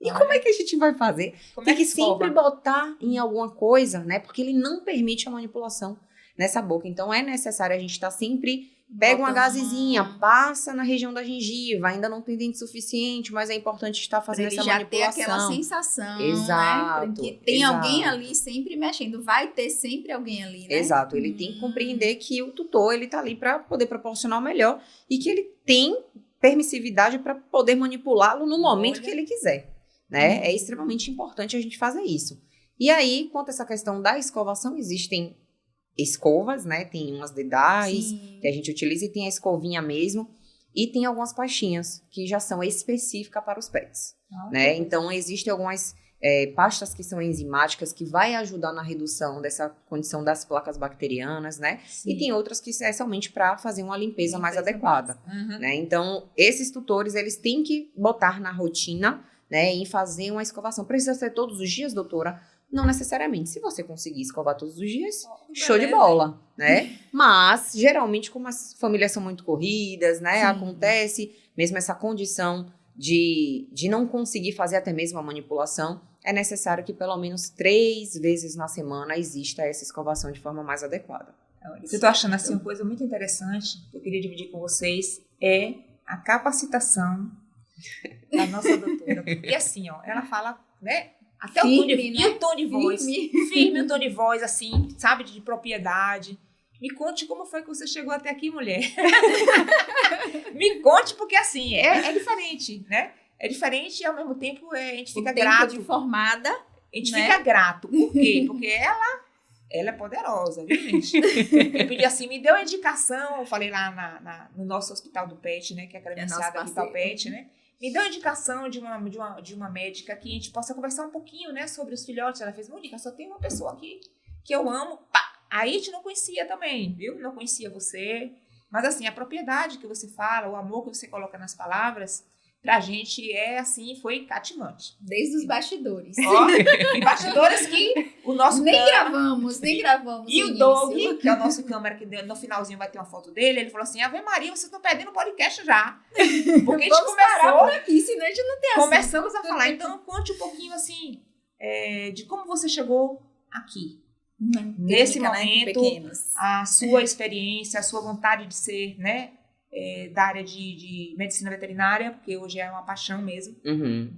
E como é que a gente vai fazer? Tem que sempre botar em alguma coisa, né? Porque ele não permite a manipulação nessa boca. Então, é necessário a gente estar sempre... Pega uma gazezinha, passa na região da gengiva, ainda não tem dente suficiente, mas é importante estar fazendo essa manipulação. Já ter aquela sensação, Exato, né? Porque tem alguém ali sempre mexendo, vai ter sempre alguém ali, né? Exato, ele tem que compreender que o tutor, ele tá ali para poder proporcionar o melhor e que ele tem permissividade para poder manipulá-lo no momento que ele quiser, né? É extremamente importante a gente fazer isso. E aí, quanto a essa questão da escovação, existem escovas, né? Tem umas dedais que a gente utiliza e tem a escovinha mesmo. E tem algumas pastinhas que já são específicas para os pets, né? Então, existem algumas pastas que são enzimáticas que vai ajudar na redução dessa condição das placas bacterianas, né? Sim. E tem outras que é somente para fazer uma limpeza mais adequada, né? Então, esses tutores, eles têm que botar na rotina, né? E fazer uma escovação. Precisa ser todos os dias, doutora? Não necessariamente. Se você conseguir escovar todos os dias, show de bola, né? Mas, geralmente, como as famílias são muito corridas, né? Sim. Acontece mesmo essa condição de não conseguir fazer até mesmo a manipulação, é necessário que pelo menos 3 vezes na semana exista essa escovação de forma mais adequada. O que eu tô achando assim, uma coisa muito interessante que eu queria dividir com vocês é a capacitação da nossa doutora. Porque assim, ó, ela fala, né? Até firme, o tom de voz, firme o tom de voz, assim, sabe, de propriedade. Me conte como foi que você chegou até aqui, mulher. Me conte, porque assim, é diferente, né? É diferente e ao mesmo tempo a gente fica grato. De formada. A gente fica grato. Por quê? Porque ela é poderosa, viu, gente? Eu pedi assim, me deu a indicação, eu falei lá no nosso hospital do PET, né? Que é a credenciada do Hospital PET, né? Me deu a indicação de uma médica que a gente possa conversar um pouquinho, né? Sobre os filhotes. Ela fez, Mônica, só tem uma pessoa aqui que eu amo. Pá! Aí a gente não conhecia também, viu? Não conhecia você. Mas assim, a propriedade que você fala, o amor que você coloca nas palavras, pra gente foi cativante. Desde os bastidores. Ó, e bastidores que o nosso nem gravamos. E o Doug, que é o nosso câmera, que no finalzinho vai ter uma foto dele, ele falou assim, Ave Maria, vocês estão perdendo o podcast já. Porque a gente começou por aqui, senão a gente não tem começamos a falar. Então, conte um pouquinho, assim, de como você chegou aqui. Nesse momento, a sua experiência, a sua vontade de ser, né, da área de medicina veterinária, porque hoje é uma paixão mesmo.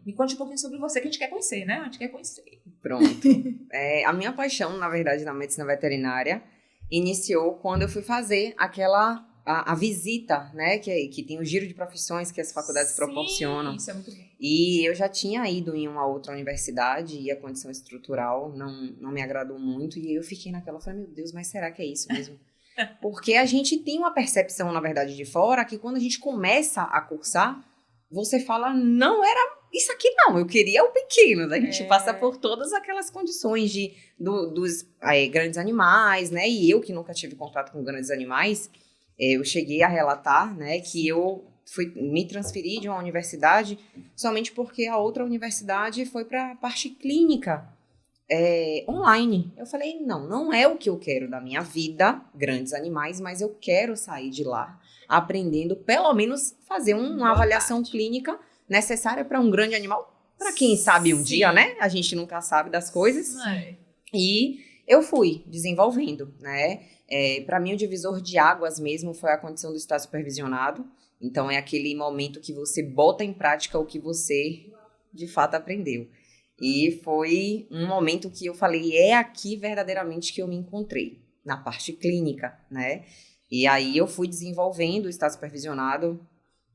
Me conte um pouquinho sobre você, que a gente quer conhecer, né? A gente quer conhecer. Pronto. A minha paixão, na verdade, na medicina veterinária iniciou quando eu fui fazer a visita, né? Que tem o giro de profissões que as faculdades proporcionam. Isso é muito bom. E eu já tinha ido em uma outra universidade e a condição estrutural não me agradou muito. E eu fiquei naquela, falei, meu Deus, mas será que é isso mesmo? Porque a gente tem uma percepção, na verdade, de fora, que quando a gente começa a cursar, você fala, não era isso aqui não, eu queria o pequeno. A gente passa por todas aquelas condições dos grandes animais, né? E eu, que nunca tive contato com grandes animais, eu cheguei a relatar, né, que eu me transferi de uma universidade somente porque a outra universidade foi para a parte clínica online. Eu falei, não é o que eu quero da minha vida, grandes animais, mas eu quero sair de lá aprendendo, pelo menos fazer uma avaliação clínica necessária para um grande animal, para quem sabe um dia, né? A gente nunca sabe das coisas. E eu fui desenvolvendo, né? Para mim, o divisor de águas mesmo foi a condição do estar supervisionado. Então, é aquele momento que você bota em prática o que você, de fato, aprendeu. E foi um momento que eu falei, é aqui verdadeiramente que eu me encontrei, na parte clínica, né? E aí, eu fui desenvolvendo o estar supervisionado,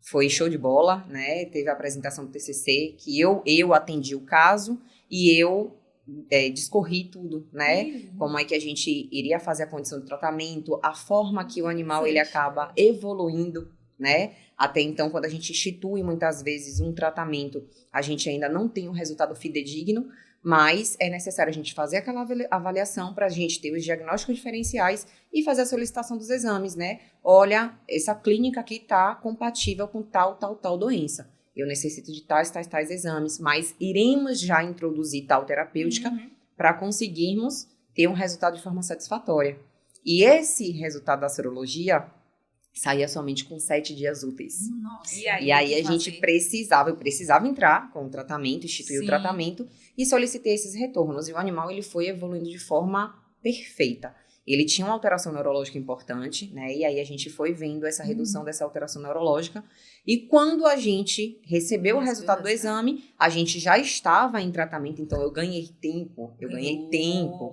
foi show de bola, né? Teve a apresentação do TCC, que eu atendi o caso e eu discorri tudo, né? Como é que a gente iria fazer a condição de tratamento, a forma que o animal ele acaba evoluindo, né? Até então, quando a gente institui muitas vezes um tratamento, a gente ainda não tem um resultado fidedigno, mas é necessário a gente fazer aquela avaliação para a gente ter os diagnósticos diferenciais e fazer a solicitação dos exames, né? Olha, essa clínica aqui está compatível com tal doença. Eu necessito de tais exames, mas iremos já introduzir tal terapêutica para conseguirmos ter um resultado de forma satisfatória. E esse resultado da sorologia saía somente com 7 dias úteis. Nossa. E aí eu precisava entrar com o tratamento, instituir o tratamento e solicitei esses retornos. E o animal ele foi evoluindo de forma perfeita. Ele tinha uma alteração neurológica importante, né? E aí a gente foi vendo essa redução dessa alteração neurológica. E quando a gente recebeu o resultado do exame, a gente já estava em tratamento, então eu ganhei tempo,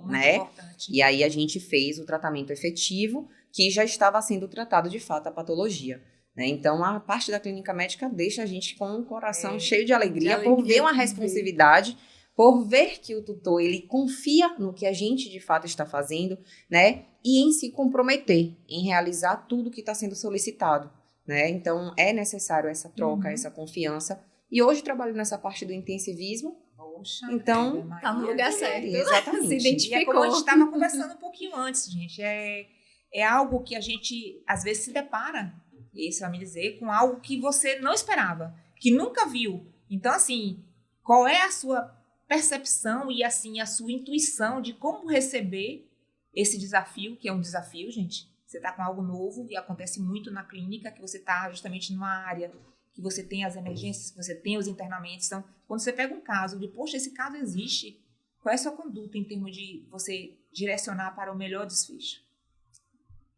né? Importante. E aí a gente fez o tratamento efetivo, que já estava sendo tratado de fato a patologia, né? Então a parte da clínica médica deixa a gente com o coração cheio de alegria por ver uma responsividade, por ver que o tutor, ele confia no que a gente, de fato, está fazendo, né? E em se comprometer, em realizar tudo que está sendo solicitado, né? Então, é necessário essa troca, essa confiança. E hoje trabalho nessa parte do intensivismo. Poxa, então, tá no lugar certo. Exatamente. Se identificou. E é como a gente estava conversando um pouquinho antes, gente. É algo que a gente, às vezes, se depara, isso vai me dizer, com algo que você não esperava, que nunca viu. Então, assim, qual é a sua percepção e, assim, a sua intuição de como receber esse desafio, que é um desafio, gente. Você está com algo novo e acontece muito na clínica, que você está justamente numa área que você tem as emergências, que você tem os internamentos. Então, quando você pega um caso de, poxa, esse caso existe, qual é a sua conduta em termos de você direcionar para o melhor desfecho?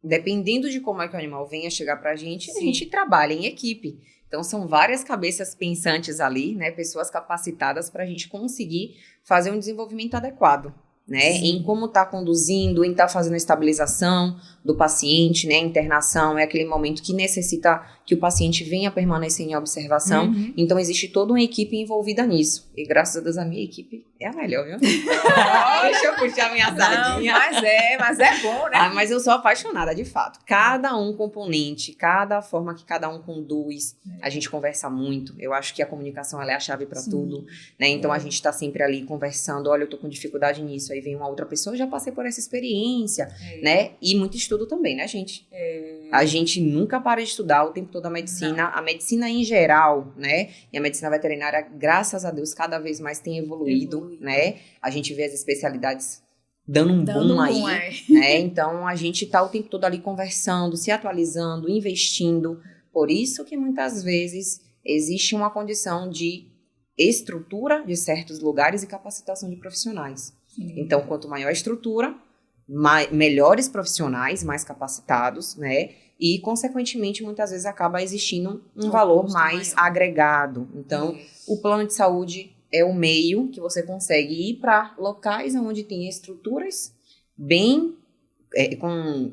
Dependendo de como é que o animal venha chegar pra gente, a gente trabalha em equipe. Então, são várias cabeças pensantes ali, né? Pessoas capacitadas para a gente conseguir fazer um desenvolvimento adequado, né? Sim. Em como tá conduzindo, em tá fazendo a estabilização do paciente, né? A internação é aquele momento que necessita que o paciente venha permanecer em observação. Uhum. Então, existe toda uma equipe envolvida nisso. E graças a Deus, a minha equipe é a melhor, viu? Deixa eu puxar minha sardinha. Mas é bom, né? Ah, mas eu sou apaixonada, de fato. Cada componente, cada forma que cada um conduz, a gente conversa muito. Eu acho que a comunicação ela é a chave para tudo, né? Então, a gente tá sempre ali conversando. Olha, eu tô com dificuldade nisso. Aí vem uma outra pessoa, eu já passei por essa experiência, né? E muito estudo também, né, gente? A gente nunca para de estudar o tempo todo a medicina. Não. A medicina em geral, né? E a medicina veterinária, graças a Deus, cada vez mais tem evoluído, né? A gente vê as especialidades dando um boom aí, né? Então, a gente tá o tempo todo ali conversando, se atualizando, investindo. Por isso que muitas vezes existe uma condição de estrutura de certos lugares e capacitação de profissionais. Sim. Então, quanto maior a estrutura, melhores profissionais, mais capacitados, né? E, consequentemente, muitas vezes acaba existindo um valor mais agregado. Então, o plano de saúde é o meio que você consegue ir para locais onde tem estruturas bem com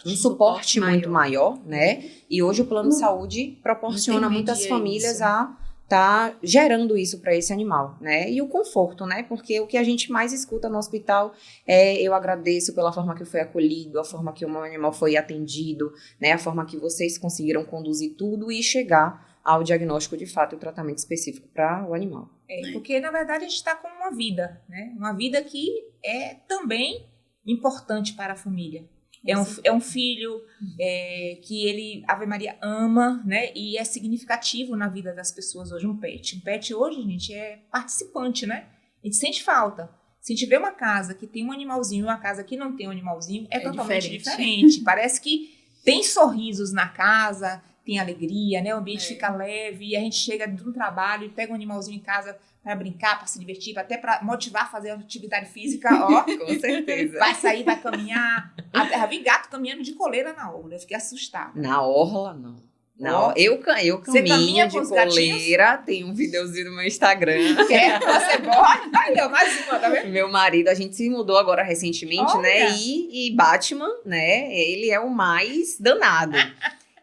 um suporte muito maior, né? E hoje o plano de saúde proporciona muitas famílias a tá gerando isso para esse animal, né? E o conforto, né? Porque o que a gente mais escuta no hospital é: eu agradeço pela forma que eu fui acolhido, a forma que o meu animal foi atendido, né? A forma que vocês conseguiram conduzir tudo e chegar ao diagnóstico de fato e o tratamento específico para o animal. Porque, na verdade, a gente está com uma vida, né? Uma vida que é também importante para a família. É um filho que ele, Ave Maria, ama, né? E é significativo na vida das pessoas hoje, um pet. Um pet hoje, gente, é participante, né? A gente sente falta. Se a gente vê uma casa que tem um animalzinho e uma casa que não tem um animalzinho, é totalmente diferente. Parece que tem sorrisos na casa, tem alegria, né? O ambiente fica leve e a gente chega do trabalho e pega um animalzinho em casa para brincar, para se divertir, até para motivar a fazer atividade física, ó. Com certeza. Vai sair, vai caminhar. Eu vi gato caminhando de coleira na orla, eu fiquei assustada. Na orla, não. Não, eu caminho de coleira, tem um videozinho no meu Instagram. Você pode? Aí, mais uma, tá vendo? Meu marido, a gente se mudou agora recentemente, né? E Batman, né? Ele é o mais danado.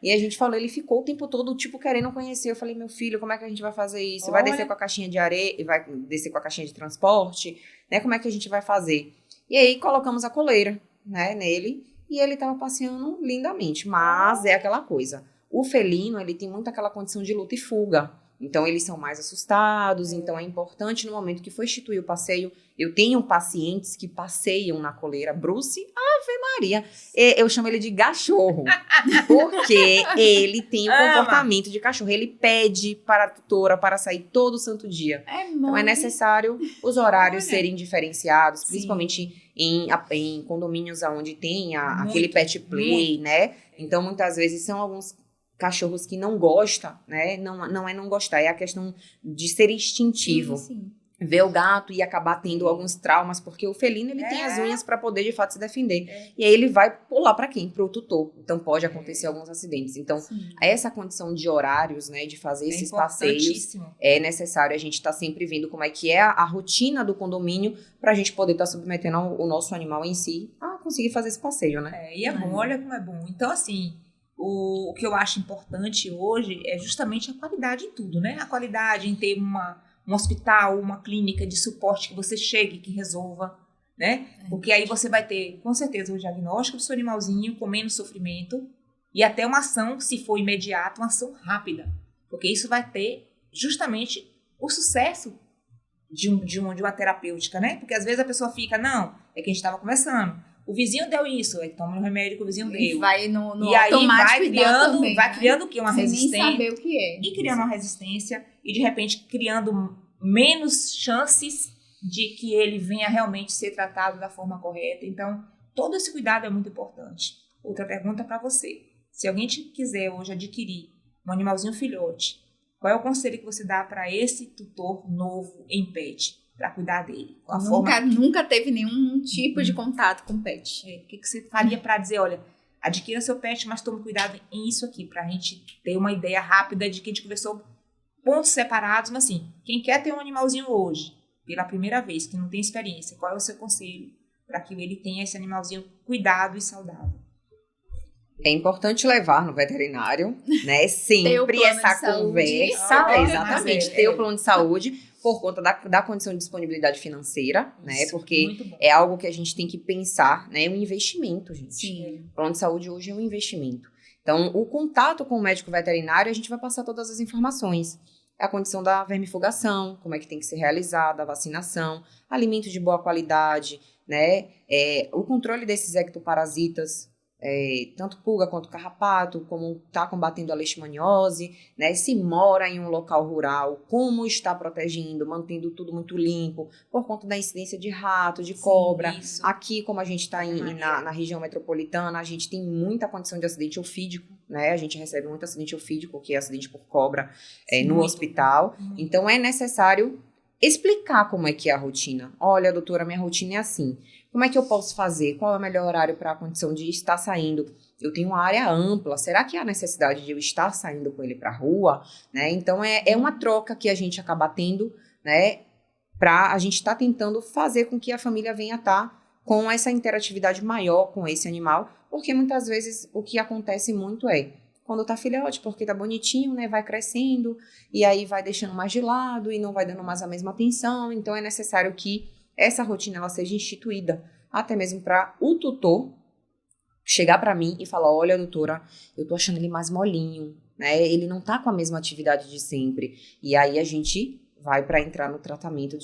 E a gente falou, ele ficou o tempo todo, tipo, querendo conhecer. Eu falei, meu filho, como é que a gente vai fazer isso? Vai descer com a caixinha de areia, vai descer com a caixinha de transporte, né? Como é que a gente vai fazer? E aí, colocamos a coleira, né, nele, e ele tava passeando lindamente. Mas é aquela coisa, o felino, ele tem muito aquela condição de luta e fuga. Então, eles são mais assustados. Então, é importante, no momento que for instituir o passeio, eu tenho pacientes que passeiam na coleira. Bruce, Ave Maria. Eu chamo ele de cachorro. Porque ele tem um comportamento de cachorro. Ele pede para a tutora para sair todo santo dia. Então, é necessário os horários serem diferenciados. Sim. Principalmente em condomínios onde tem aquele pet play, né? Então, muitas vezes, são alguns cachorros que não gostam, né? Não é não gostar, é a questão de ser instintivo. Sim. Ver o gato e acabar tendo alguns traumas, porque o felino, ele tem as unhas para poder, de fato, se defender. E aí ele vai pular para quem? Pro tutor. Então, pode acontecer alguns acidentes. Então, essa condição de horários, né, de fazer esses passeios, é necessário. A gente tá sempre vendo como é que é a rotina do condomínio pra gente poder estar submetendo o nosso animal em si a conseguir fazer esse passeio, né? E é bom, olha como é bom. Então, assim, o que eu acho importante hoje é justamente a qualidade em tudo, né? A qualidade em ter um hospital, uma clínica de suporte que você chegue, que resolva, né? Porque aí você vai ter, com certeza, o diagnóstico do seu animalzinho com menos sofrimento e até uma ação, se for imediata, uma ação rápida. Porque isso vai ter justamente o sucesso de uma terapêutica, né? Porque às vezes a pessoa fica, não, é que a gente estava conversando. O vizinho deu isso, aí toma o remédio que o vizinho deu. E vai no e aí automático vai criando o quê? Uma resistência. Nem saber o que é. E criando uma resistência e, de repente, criando menos chances de que ele venha realmente ser tratado da forma correta. Então, todo esse cuidado é muito importante. Outra pergunta para você. Se alguém quiser hoje adquirir um animalzinho filhote, qual é o conselho que você dá para esse tutor novo em pet? Para cuidar dele. Nunca teve nenhum tipo de contato com pet. O que você faria para dizer, olha, adquira seu pet, mas tome cuidado em isso aqui, para a gente ter uma ideia rápida de que a gente conversou pontos separados, mas assim, quem quer ter um animalzinho hoje, pela primeira vez, que não tem experiência, qual é o seu conselho para que ele tenha esse animalzinho cuidado e saudável? É importante levar no veterinário, né? Sempre essa conversa. Exatamente, ter o plano de saúde por conta da condição de disponibilidade financeira, né? Isso, porque é algo que a gente tem que pensar, né? É um investimento, gente. Sim. O plano de saúde hoje é um investimento. Então, o contato com o médico veterinário, a gente vai passar todas as informações. A condição da vermifugação, como é que tem que ser realizada, a vacinação, alimento de boa qualidade, né? O controle desses ectoparasitas, tanto pulga quanto carrapato, como está combatendo a leishmaniose, né? Se mora em um local rural, como está protegendo, mantendo tudo muito limpo, por conta da incidência de rato, de cobra. Isso. Aqui, como a gente está na região metropolitana, a gente tem muita condição de acidente ofídico, né? A gente recebe muito acidente ofídico, que é acidente por cobra, no hospital. Então, é necessário explicar como é que é a rotina. Olha, doutora, minha rotina é assim. Como é que eu posso fazer? Qual é o melhor horário para a condição de estar saindo? Eu tenho uma área ampla. Será que há necessidade de eu estar saindo com ele para a rua? Né? Então, é uma troca que a gente acaba tendo, né? Para a gente estar tentando fazer com que a família venha estar com essa interatividade maior com esse animal. Porque muitas vezes o que acontece muito quando tá filhote, porque tá bonitinho, né, vai crescendo, e aí vai deixando mais de lado, e não vai dando mais a mesma atenção, então é necessário que essa rotina ela seja instituída, até mesmo para o tutor chegar para mim e falar, olha, doutora, eu tô achando ele mais molinho, né, ele não tá com a mesma atividade de sempre, e aí a gente vai para entrar no tratamento,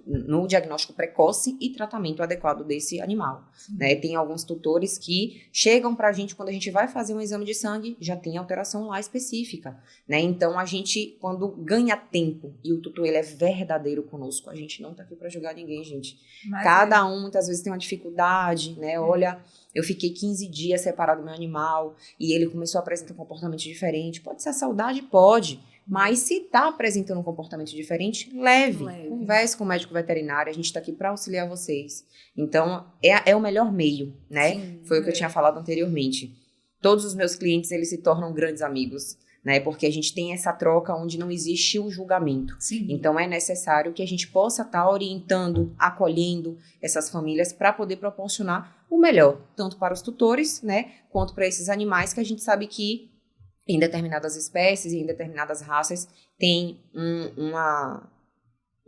no diagnóstico precoce e tratamento adequado desse animal. Né? Tem alguns tutores que chegam para a gente, quando a gente vai fazer um exame de sangue, já tem alteração lá específica. Né? Então, a gente, quando ganha tempo e o tutor ele é verdadeiro conosco, a gente não está aqui para julgar ninguém, gente. Mas cada um, muitas vezes, tem uma dificuldade, né? Olha, eu fiquei 15 dias separado do meu animal e ele começou a apresentar um comportamento diferente. Pode ser a saudade? Pode. Mas se está apresentando um comportamento diferente, leve. Converse com o médico veterinário, a gente está aqui para auxiliar vocês. Então, é o melhor meio, né? Sim, foi o que eu tinha falado anteriormente. Todos os meus clientes, eles se tornam grandes amigos, né? Porque a gente tem essa troca onde não existe o julgamento. Sim. Então, é necessário que a gente possa estar orientando, acolhendo essas famílias para poder proporcionar o melhor, tanto para os tutores, né? Quanto para esses animais que a gente sabe que em determinadas espécies e em determinadas raças tem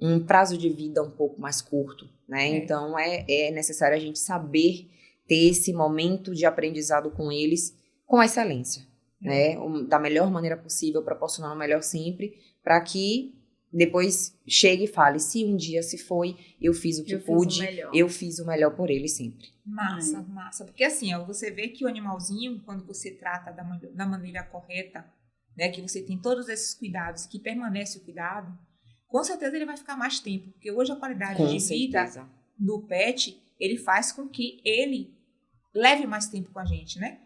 um prazo de vida um pouco mais curto, né? Então, é necessário a gente saber ter esse momento de aprendizado com eles com excelência, né? Da melhor maneira possível, proporcionando o melhor sempre, para que depois chegue e fale, se um dia se foi, eu fiz o que pude, eu fiz o melhor por ele sempre. Massa, massa. Porque assim, você vê que o animalzinho, quando você trata da maneira correta, né, que você tem todos esses cuidados, que permanece o cuidado, com certeza ele vai ficar mais tempo. Porque hoje a qualidade de vida do pet, ele faz com que ele leve mais tempo com a gente, né?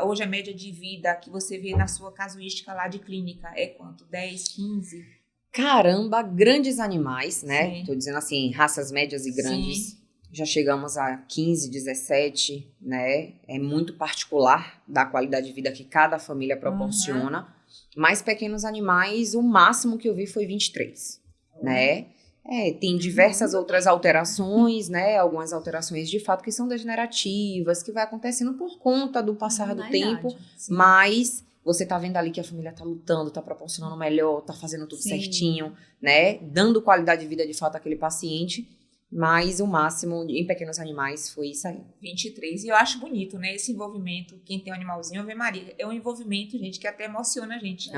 Hoje a média de vida que você vê na sua casuística lá de clínica é quanto? 10, 15? Caramba, grandes animais, né? Sim. Tô dizendo assim, raças médias e grandes. Sim. Já chegamos a 15, 17, né? É muito particular da qualidade de vida que cada família proporciona. Mais pequenos animais, o máximo que eu vi foi 23, né? Tem diversas outras alterações, né? Algumas alterações de fato que são degenerativas, que vai acontecendo por conta do passar do tempo, mas você tá vendo ali que a família tá lutando, tá proporcionando o melhor, tá fazendo tudo certinho, né? Dando qualidade de vida de fato àquele paciente. Mas o máximo em pequenos animais foi isso aí. 23. E eu acho bonito, né? Esse envolvimento, quem tem um animalzinho, Ave Maria, é um envolvimento, gente, que até emociona a gente,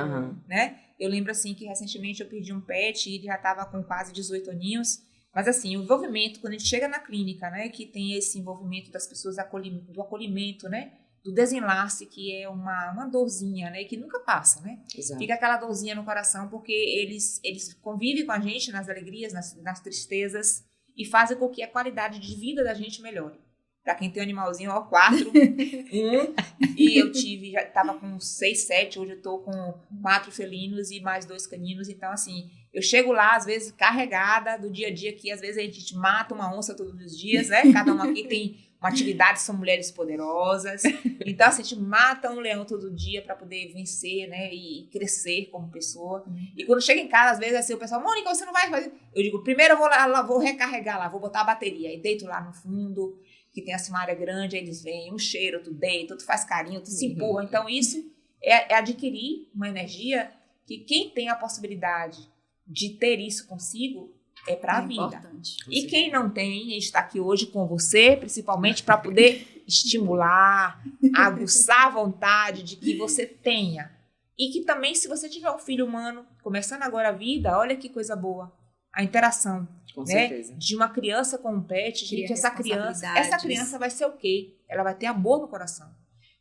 né? Eu lembro, assim, que recentemente eu perdi um pet e ele já estava com quase 18 aninhos. Mas, assim, o envolvimento, quando a gente chega na clínica, né? Que tem esse envolvimento das pessoas do acolhimento, né? Do desenlace, que é uma dorzinha, né? Que nunca passa, né? Exato. Fica aquela dorzinha no coração, porque eles convivem com a gente nas alegrias, nas tristezas, e fazem com que a qualidade de vida da gente melhore. Pra quem tem um animalzinho, 4, 1, e eu já tava com 6, 7, hoje eu tô com 4 felinos e mais 2 caninos, então assim, eu chego lá, às vezes, carregada do dia a dia, que às vezes a gente mata uma onça todos os dias, né? Cada um aqui tem uma atividade, são mulheres poderosas. Então, assim, a gente mata um leão todo dia para poder vencer, né? E crescer como pessoa. E quando chega em casa, às vezes, assim, o pessoal, Mônica, você não vai fazer? Eu digo, primeiro eu vou lá, vou recarregar lá, vou botar a bateria. Aí deito lá no fundo, que tem assim uma área grande, aí eles vêm, um cheiro, tu deita, tu faz carinho, tu se empurra. Então, isso é adquirir uma energia que quem tem a possibilidade de ter isso consigo é para a vida. Importante. E quem não tem, está aqui hoje com você, principalmente para poder estimular, aguçar a vontade de que você tenha. E que também, se você tiver um filho humano, começando agora a vida, olha que coisa boa. A interação, Com né, certeza. de uma criança com um pet. Gente, Cria essa responsabilidades. criança vai ser o quê? Ela vai ter amor no coração.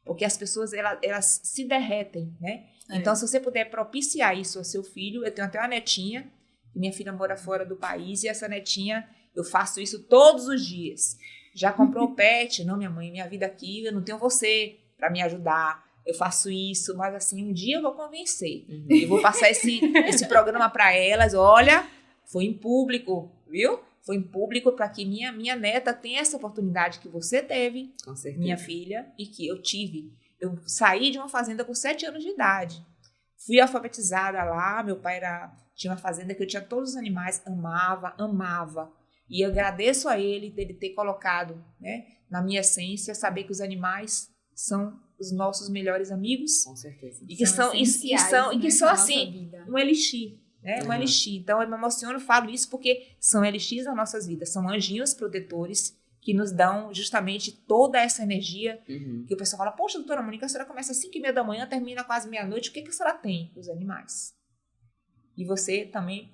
Porque as pessoas, elas se derretem, né? Então, se você puder propiciar isso ao seu filho, eu tenho até uma netinha, minha filha mora fora do país, e essa netinha, eu faço isso todos os dias. Já comprou o pet? Não, minha mãe, minha vida aqui, eu não tenho você para me ajudar. Eu faço isso, mas assim, um dia eu vou convencer. Eu vou passar esse programa para elas. Olha, foi em público, viu? Foi em público para que minha neta tenha essa oportunidade que você teve, Com certeza. minha filha, e que eu tive. Eu saí de uma fazenda com 7 anos de idade. Fui alfabetizada lá, meu pai tinha uma fazenda que eu tinha todos os animais, amava. E eu agradeço a ele dele ter colocado, né, na minha essência, saber que os animais são os nossos melhores amigos. Com certeza. E que são assim, um elixir. Né? Um elixir. Então, eu me emociono, falo isso porque são elixires nas nossas vidas. São anjinhos protetores que nos dão justamente toda essa energia. Que o pessoal fala, poxa, doutora Mônica, a senhora começa às 5h30 da manhã, termina quase meia-noite. O que a senhora tem? Os animais. E você também,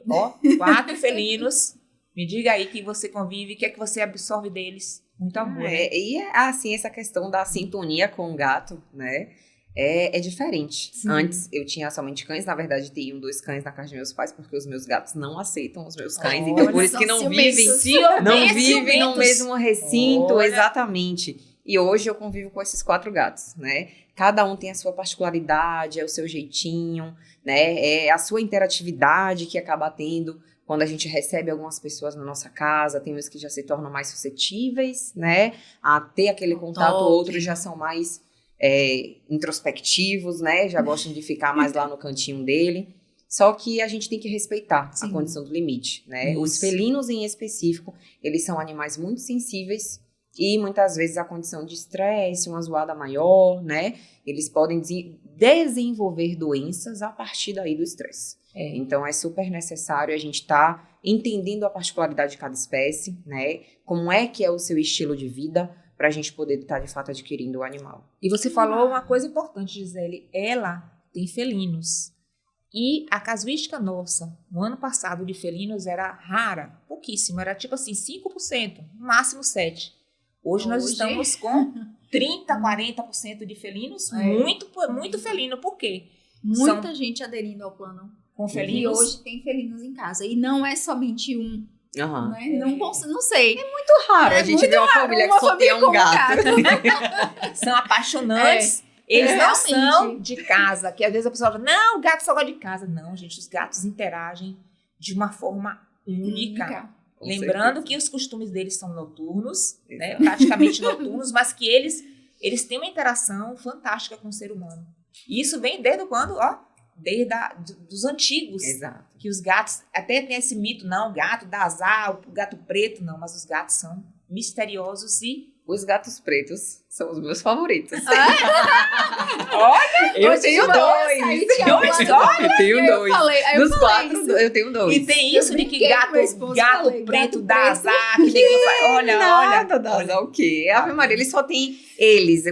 4 felinos. Me diga aí que você convive, o que é que você absorve deles? Muito amor. Né? E assim, essa questão da sintonia com o gato, né? É diferente. Sim. Antes eu tinha somente cães, na verdade tinham 2 cães na casa de meus pais, porque os meus gatos não aceitam os meus cães, então por isso que não vivem no mesmo recinto, exatamente. E hoje eu convivo com esses 4 gatos, né? Cada um tem a sua particularidade, é o seu jeitinho, né? É a sua interatividade que acaba tendo quando a gente recebe algumas pessoas na nossa casa. Tem uns que já se tornam mais suscetíveis, né? A ter aquele contato, outros já são mais introspectivos, né? Já gostam de ficar mais lá no cantinho dele. Só que a gente tem que respeitar a condição do limite, né? Isso. Os felinos em específico, eles são animais muito sensíveis e muitas vezes a condição de estresse, uma zoada maior, né? Eles podem desenvolver doenças a partir daí do estresse. Então é super necessário a gente estar entendendo a particularidade de cada espécie, né? Como é que é o seu estilo de vida, para a gente poder estar, de fato, adquirindo o animal. E você falou uma coisa importante, Gisele. Ela tem felinos. E a casuística nossa, no ano passado, de felinos era rara, pouquíssimo. Era tipo assim, 5%, no máximo 7%. Hoje nós estamos com 30%, 40% de felinos. Muito felino. Por quê? Muita gente aderindo ao plano. Com felinos. E hoje tem felinos em casa. E não é somente um. Né? Não sei. É muito raro a gente ver uma família que só tem um gato. São apaixonantes. Eles não são de casa. Que às vezes a pessoa fala, não, o gato só gosta de casa. Não, gente, os gatos interagem de uma forma única. Lembrando que os costumes deles são noturnos, né? Praticamente noturnos, mas que eles têm uma interação fantástica com o ser humano. E isso vem desde quando? Desde dos antigos. Exato. Que os gatos, até tem esse mito, não, o gato dá azar, o gato preto, não, mas os gatos são misteriosos e... Os gatos pretos são os meus favoritos. Olha! Eu tenho 2. Eu tenho 2. Dos 4, eu tenho 2. E tem isso de que gato preto dá azar, que ninguém faz. Olha. Dá azar o quê? Ave Maria, eles só têm...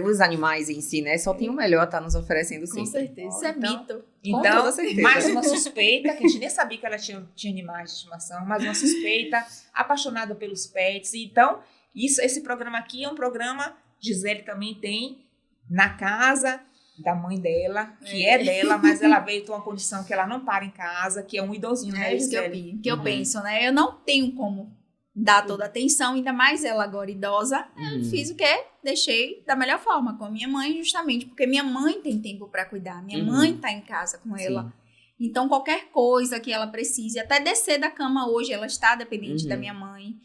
os animais em si, né? Só tem o melhor a estar nos oferecendo sempre. Com certeza. Isso é mito. Então, mais uma suspeita, que a gente nem sabia que ela tinha animais de estimação, mais uma suspeita, apaixonada pelos pets. Então, esse programa aqui é um programa, Gisele também tem na casa da mãe dela, que é dela, mas ela veio com uma condição que ela não para em casa, que é um idosinho, né, Gisele? Que eu penso, né? Eu não tenho como dar toda a atenção, ainda mais ela agora idosa. Eu fiz o quê? Deixei da melhor forma com a minha mãe, justamente porque minha mãe tem tempo para cuidar, minha mãe tá em casa com ela. Então, qualquer coisa que ela precise, até descer da cama hoje, ela está dependente da minha mãe.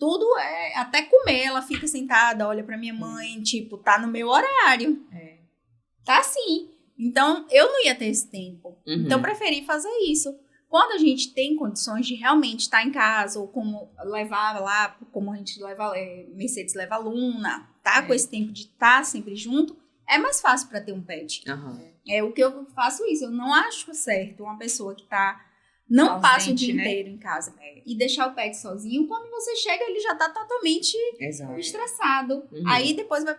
tudo é... Até comer, ela fica sentada, olha pra minha mãe, tipo, tá no meu horário. Tá assim. Então, eu não ia ter esse tempo. Então, eu preferi fazer isso. Quando a gente tem condições de realmente estar em casa, ou como levar lá, como a gente leva, Mercedes leva a Luna, tá? Com esse tempo de estar sempre junto, é mais fácil para ter um pet. É o que eu faço isso. Eu não acho certo uma pessoa que não ausente, passa o dia inteiro em casa e deixar o pet sozinho. Quando você chega, ele já tá totalmente estressado. Aí depois vai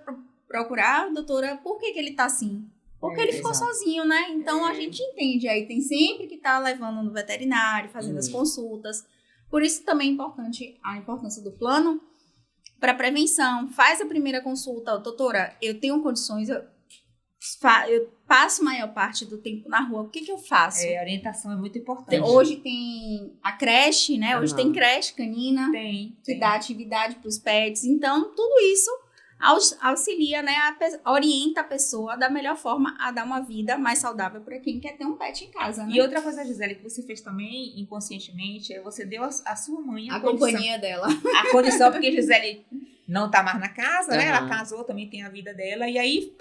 procurar, doutora, por que ele tá assim? Porque ele ficou sozinho, né? Então, a gente entende. Aí tem sempre que estar levando no veterinário, fazendo as consultas. Por isso também é importante a importância do plano para prevenção. Faz a primeira consulta. Doutora, eu tenho condições, eu passo a maior parte do tempo na rua. O que eu faço? A orientação é muito importante. Hoje tem a creche, né? Hoje tem creche canina. Que dá atividade para os pets. Então, tudo isso auxilia, né, orienta a pessoa da melhor forma a dar uma vida mais saudável para quem quer ter um pet em casa, né? E outra coisa, Gisele, que você fez também inconscientemente, é você deu a sua mãe a companhia dela. A condição, porque Gisele não tá mais na casa, né? Ela casou, também tem a vida dela. E aí,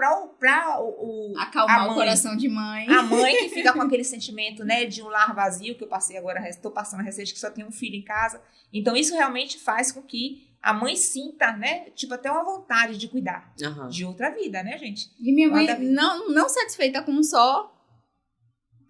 acalmar o coração de mãe. A mãe que fica com aquele sentimento, né, de um lar vazio, que eu passei agora, estou passando recente, que só tem um filho em casa. Então, isso realmente faz com que a mãe sinta, né, tipo, até uma vontade de cuidar de outra vida, né, gente? E minha mãe, não satisfeita com um só,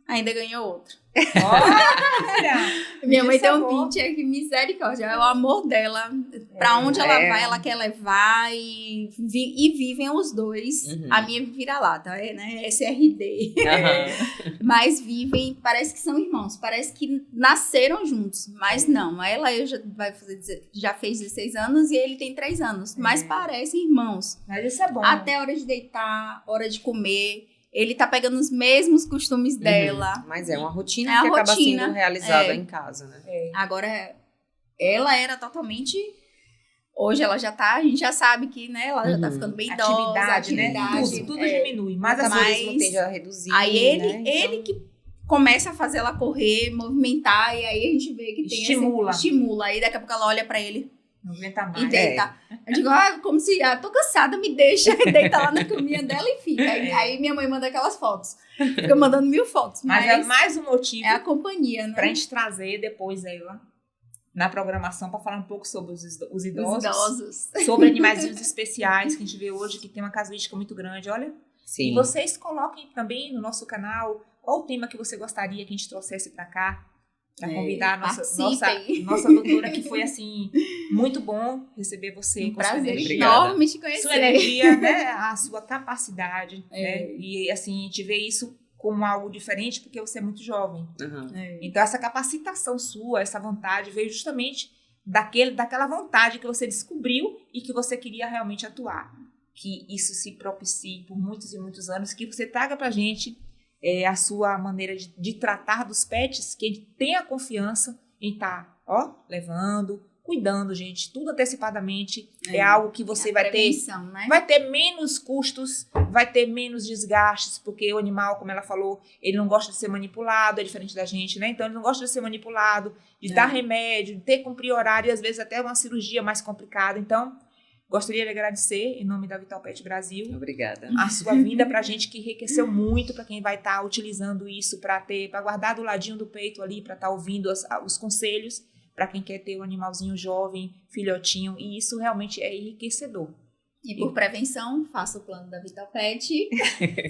ainda ganhou outro. Olha! Minha mãe tem um pincher, que misericórdia, é o amor dela. Pra onde ela vai, ela quer levar e vivem os dois. A minha vira-lata, né? SRD. Mas vivem, parece que são irmãos, parece que nasceram juntos, mas não. Ela já fez 16 anos e ele tem 3 anos, mas parecem irmãos. Mas isso é bom. Até a hora de deitar, hora de comer. Ele tá pegando os mesmos costumes dela. Mas é uma rotina que acaba sendo realizada em casa, né? Agora, ela era totalmente... Hoje ela já tá... A gente já sabe que, né? Ela já tá ficando bem idosa. Atividade, né? Tudo diminui. Mas assim, tende a reduzir. Aí ele que começa a fazer ela correr, movimentar. E aí a gente vê que tem estimula. Aí daqui a pouco ela olha pra ele. Não aguenta mais. E deita. Eu digo, como se... tô cansada, me deixa. E deita lá na caminha dela e fica. Aí minha mãe manda aquelas fotos. Fica mandando 1000 fotos. Mas é mais um motivo... É a companhia, né? Pra gente trazer depois ela na programação pra falar um pouco sobre os idosos. Sobre animaizinhos especiais que a gente vê hoje, que tem uma casuística muito grande. Olha. Sim. E vocês coloquem também no nosso canal qual o tema que você gostaria que a gente trouxesse pra cá. Para convidar a nossa doutora, que foi, assim, muito bom receber você. Um prazer enorme te conhecer. Sua energia, né, a sua capacidade, né, e, assim, a gente vê isso como algo diferente, porque você é muito jovem. Então, essa capacitação sua, essa vontade, veio justamente daquela vontade que você descobriu e que você queria realmente atuar. Que isso se propicie por muitos e muitos anos, que você traga pra gente a sua maneira de tratar dos pets, que ele tenha confiança em estar, levando, cuidando, gente, tudo antecipadamente. É algo que você vai ter, né? Vai ter menos custos, vai ter menos desgastes, porque o animal, como ela falou, ele não gosta de ser manipulado, é diferente da gente, né? Então, ele não gosta de ser manipulado, de dar remédio, de ter que cumprir horário, e às vezes até uma cirurgia mais complicada. Então, gostaria de agradecer, em nome da Vital Pet Brasil. Obrigada. A sua vinda pra gente, que enriqueceu muito para quem vai estar utilizando isso para guardar do ladinho do peito ali, para estar ouvindo os conselhos, para quem quer ter um animalzinho jovem, filhotinho, e isso realmente é enriquecedor. E por prevenção, faça o plano da Vital Pet,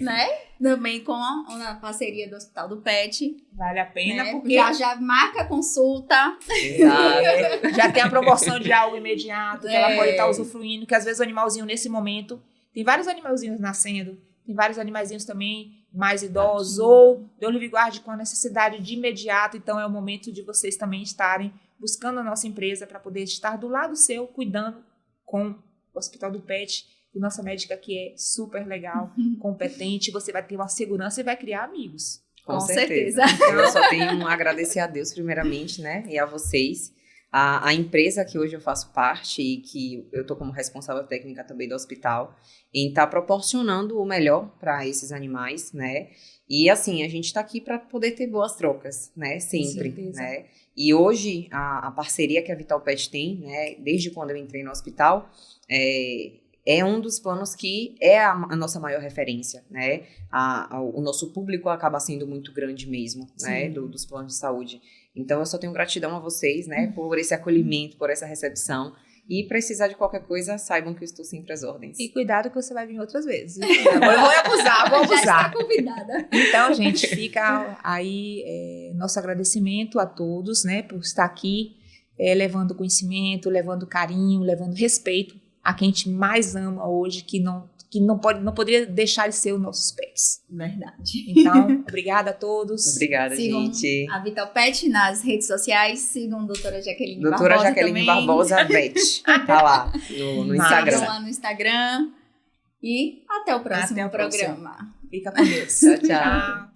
né? Também com a parceria do Hospital do Pet. Vale a pena, né? porque... Já marca a consulta. Exato. Já tem a promoção de algo imediato, que ela pode estar usufruindo, que às vezes o animalzinho nesse momento... Tem vários animalzinhos nascendo, tem vários animalzinhos também mais idosos, ou Deus livre guarde com a necessidade de imediato, então é o momento de vocês também estarem buscando a nossa empresa para poder estar do lado seu, cuidando com o Hospital do Pet, e nossa médica que é super legal, competente, você vai ter uma segurança e vai criar amigos. Com certeza. Eu só tenho a agradecer a Deus primeiramente, né? E a vocês. A empresa que hoje eu faço parte e que eu estou como responsável técnica também do hospital, em estar proporcionando o melhor para esses animais, né? E assim, a gente está aqui para poder ter boas trocas, né? Sempre, né? E hoje, a parceria que a Vital Pet tem, né? Desde quando eu entrei no hospital, é um dos planos que é a nossa maior referência, né? O nosso público acaba sendo muito grande mesmo, né? Dos planos de saúde. Então, eu só tenho gratidão a vocês, né? Por esse acolhimento, por essa recepção. E precisar de qualquer coisa, saibam que eu estou sempre às ordens. E cuidado que você vai vir outras vezes. Agora eu vou abusar. Já está convidada. Então, gente, fica aí nosso agradecimento a todos, né? Por estar aqui levando conhecimento, levando carinho, levando respeito a quem a gente mais ama hoje, que não poderia deixar de ser os nossos pets. Verdade. Então, obrigada a todos. Obrigada, sigam gente. A Vital Pet nas redes sociais. Sigam a doutora Jaqueline Doutora Barbosa Jaqueline também. Barbosa Vet. Tá lá no Instagram. Sigam lá no Instagram. E até o próximo programa. Fica com Deus. Tchau, tchau.